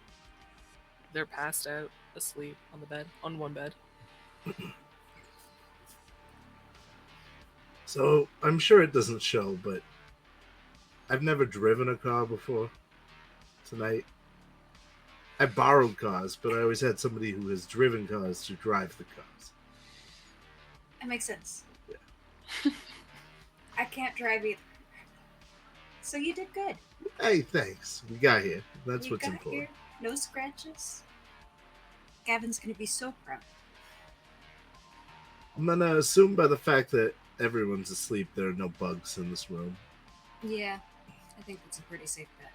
They're passed out, asleep on the bed, on one bed. So I'm sure it doesn't show, but I've never driven a car before. Tonight, I borrowed cars, but I always had somebody who has driven cars to drive the cars. That makes sense. Yeah. I can't drive either. So you did good. Hey, thanks. We got here. That's We what's got important. here. No scratches. Gavin's gonna be so proud. I'm gonna assume by the fact that everyone's asleep, there are no bugs in this room. Yeah, I think that's a pretty safe bet.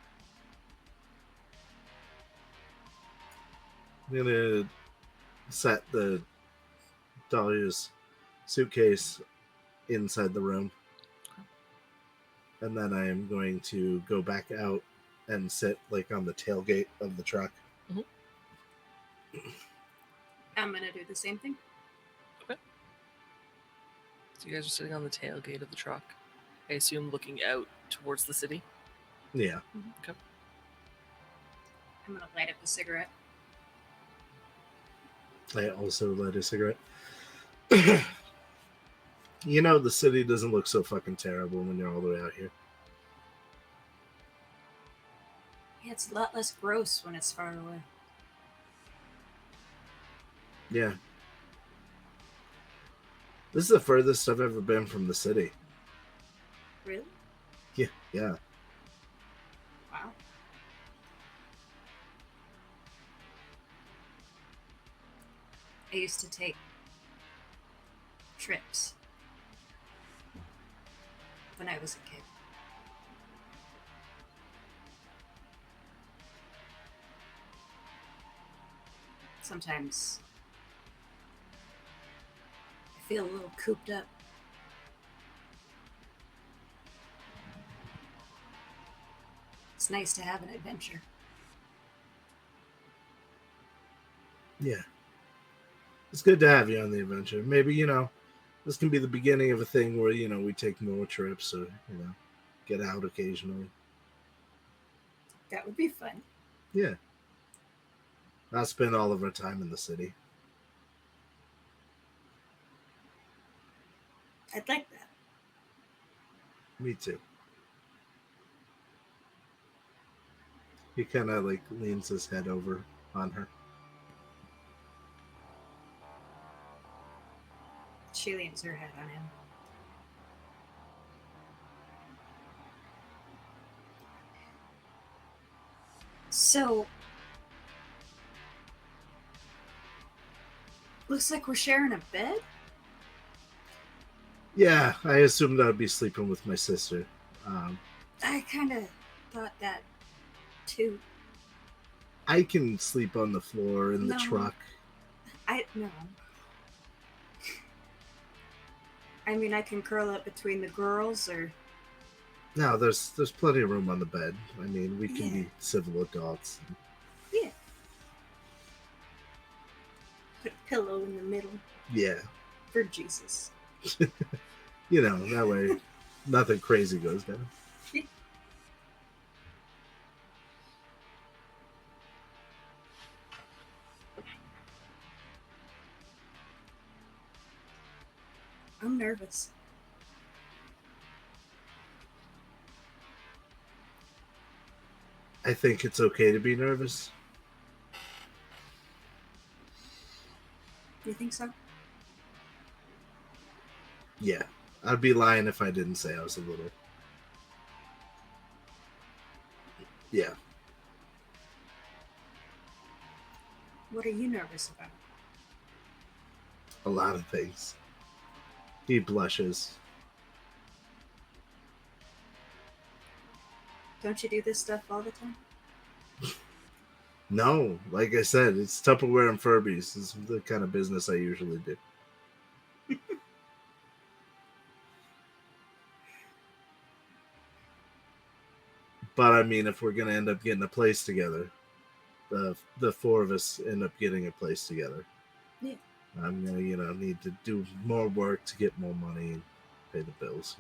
I'm gonna set the Dahlia's suitcase inside the room. And then I am going to go back out and sit like on the tailgate of the truck. I'm gonna do the same thing. So you guys are sitting on the tailgate of the truck. I assume looking out towards the city. Yeah. Okay. I'm gonna light up a cigarette. I also light a cigarette. You know, the city doesn't look so fucking terrible when you're all the way out here. Yeah, it's a lot less gross when it's far away. Yeah. This is the furthest I've ever been from the city. Really? Yeah. Yeah. Wow. I used to take trips when I was a kid. Sometimes I feel a little cooped up. It's nice to have an adventure. Yeah. It's good to have you on the adventure. Maybe, you know, this can be the beginning of a thing where, you know, we take more trips or, you know, get out occasionally. That would be fun. Yeah. Not spend all of our time in the city. I'd like that. Me too. He kind of like leans his head over on her. She leans her head on him. So, looks like we're sharing a bed? Yeah, I assumed I'd be sleeping with my sister. I kind of thought that too. I can sleep on the floor in the No. truck. No. I mean, I can curl up between the girls, or No, there's plenty of room on the bed. I mean, we can Yeah. be civil adults. yeah, put a pillow in the middle Yeah, for Jesus. you know, that way nothing crazy goes down. I'm nervous. I think it's okay to be nervous. You think so? Yeah, I'd be lying if I didn't say I was a little. Yeah. What are you nervous about? A lot of things. He blushes. Don't you do this stuff all the time? No, like I said, it's Tupperware and Furbies. This is the kind of business I usually do. But I mean, if we're gonna end up getting a place together, the four of us end up getting a place together. Yeah. I'm gonna, need to do more work to get more money and pay the bills.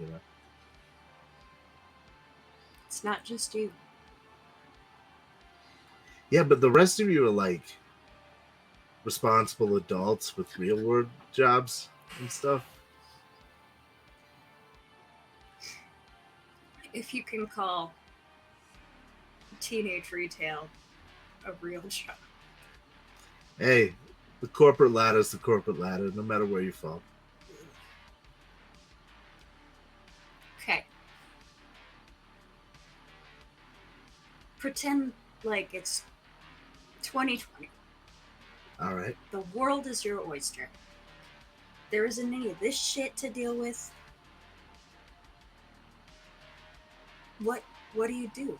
It's not just you. Yeah, but the rest of you are like responsible adults with real world jobs and stuff. If you can call teenage retail a real job. Hey, the corporate ladder is the corporate ladder, no matter where you fall. Okay. Pretend like it's 2020. All right. The world is your oyster. There isn't any of this shit to deal with. What do you do?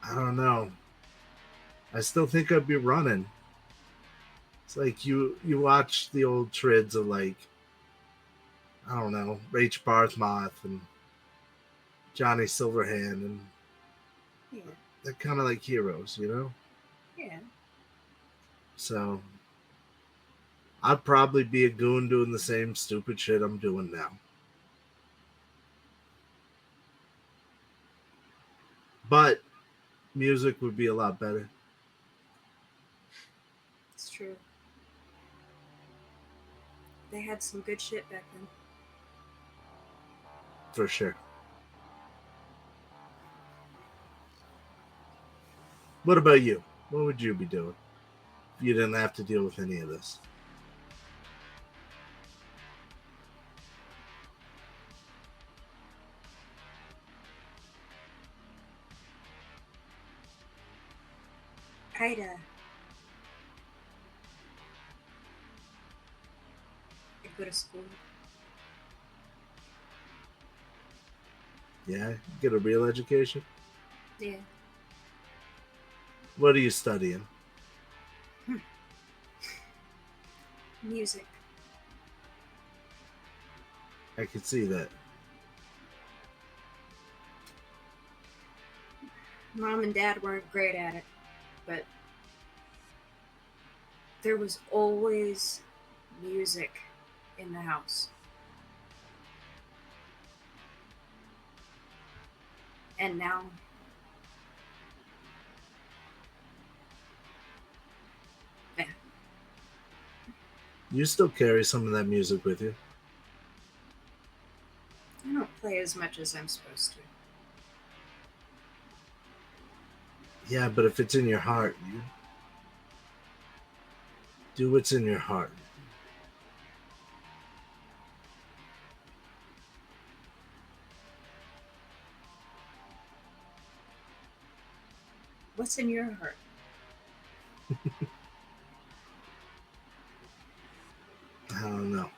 I don't know. I still think I'd be running. It's like you watch the old trids of like, I don't know, Rach Barthmoth and Johnny Silverhand, and Yeah. they're kind of like heroes, Yeah. So I'd probably be a goon doing the same stupid shit I'm doing now. But music would be a lot better. It's true. They had some good shit back then. For sure. What about you? What would you be doing if you didn't have to deal with any of this? I'd go to school. Yeah, get a real education. Yeah. What are you studying? Music. I could see that. Mom and Dad weren't great at it, but there was always music in the house. And now You still carry some of that music with you. I don't play as much as I'm supposed to. Yeah, but if it's in your heart, you do what's in your heart. What's in your heart? I don't know.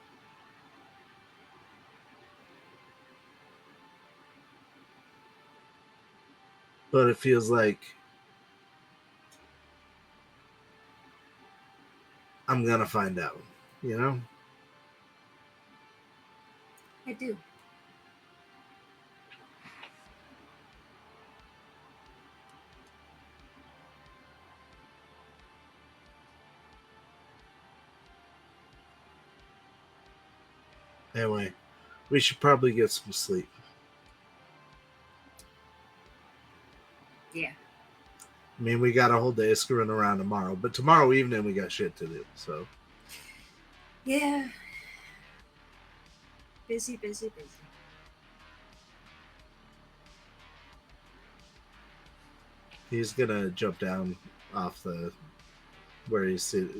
But it feels like I'm gonna find out, I do. Anyway, we should probably get some sleep. Yeah. I mean, we got a whole day screwing around tomorrow, but tomorrow evening we got shit to do, so. Yeah. Busy, busy, busy. He's gonna jump down off the where he's seated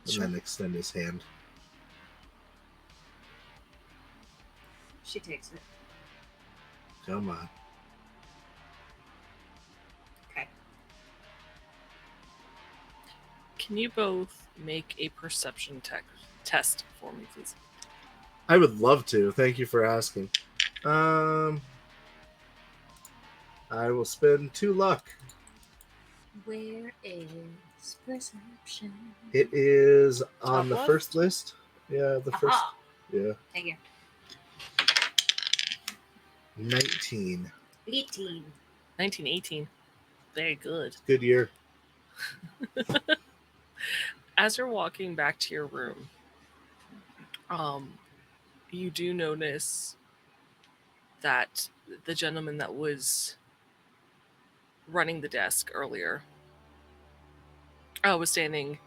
and Sure. then extend his hand. She takes it. Come on. Okay. Can you both make a perception test for me, please? I would love to. Thank you for asking. I will spend 2 luck. Where is perception? It is on Top the left? first list. Yeah, the first. Aha! Yeah, Thank you. 19. 18. 1918. Very good. Good year. As you're walking back to your room, you do notice that the gentleman that was running the desk earlier was standing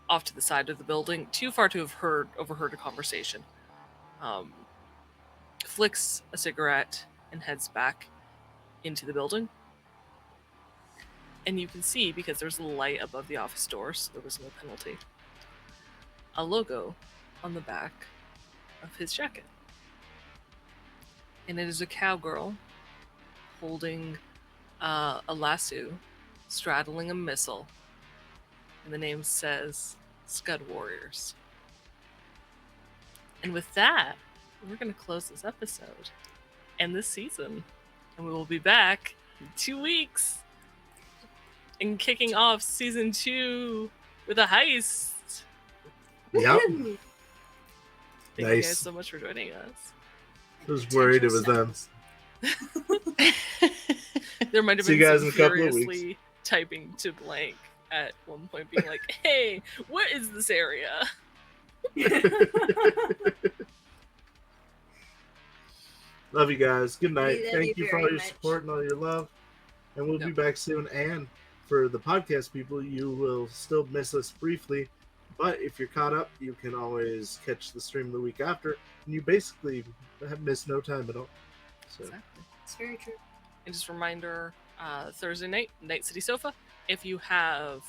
off to the side of the building, too far to have overheard a conversation. Flicks a cigarette and heads back into the building. And you can see, because there's a light above the office doors, so there was no penalty, a logo on the back of his jacket. And it is a cowgirl holding a lasso, straddling a missile. And the name says Scud Warriors. And with that, we're going to close this episode and this season. And we will be back in 2 weeks and kicking off season 2 with a heist. Yep. Woo! Thank you Nice. guys so much for joining us. I was worried it was them. There might have See been you guys some in a couple of furiously typing to blank at one point, being like, "Hey, what is this area?" Love you guys. Good night. We love Thank you you for all very your much. support and all your love. And we'll be Yep. back soon. And for the podcast people, you will still miss us briefly. But if you're caught up, you can always catch the stream the week after. And you basically have missed no time at all. So Exactly. It's very true. And just a reminder, Thursday night, Night City Sofa. If you have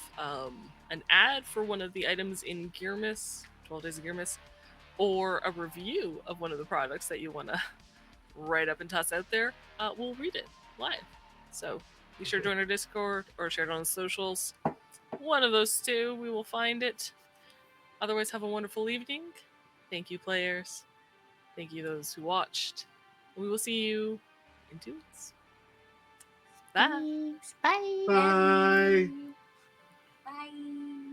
an ad for one of the items in Gearmas, 12 Days of Gearmas, or a review of one of the products that you want to write up and toss out there, we'll read it live. So be sure to join our Discord or share it on the socials. One of those two, we will find it. Otherwise, have a wonderful evening. Thank you, players. Thank you, those who watched. We will see you in 2 weeks. Bye. Thanks. Bye. bye. Bye.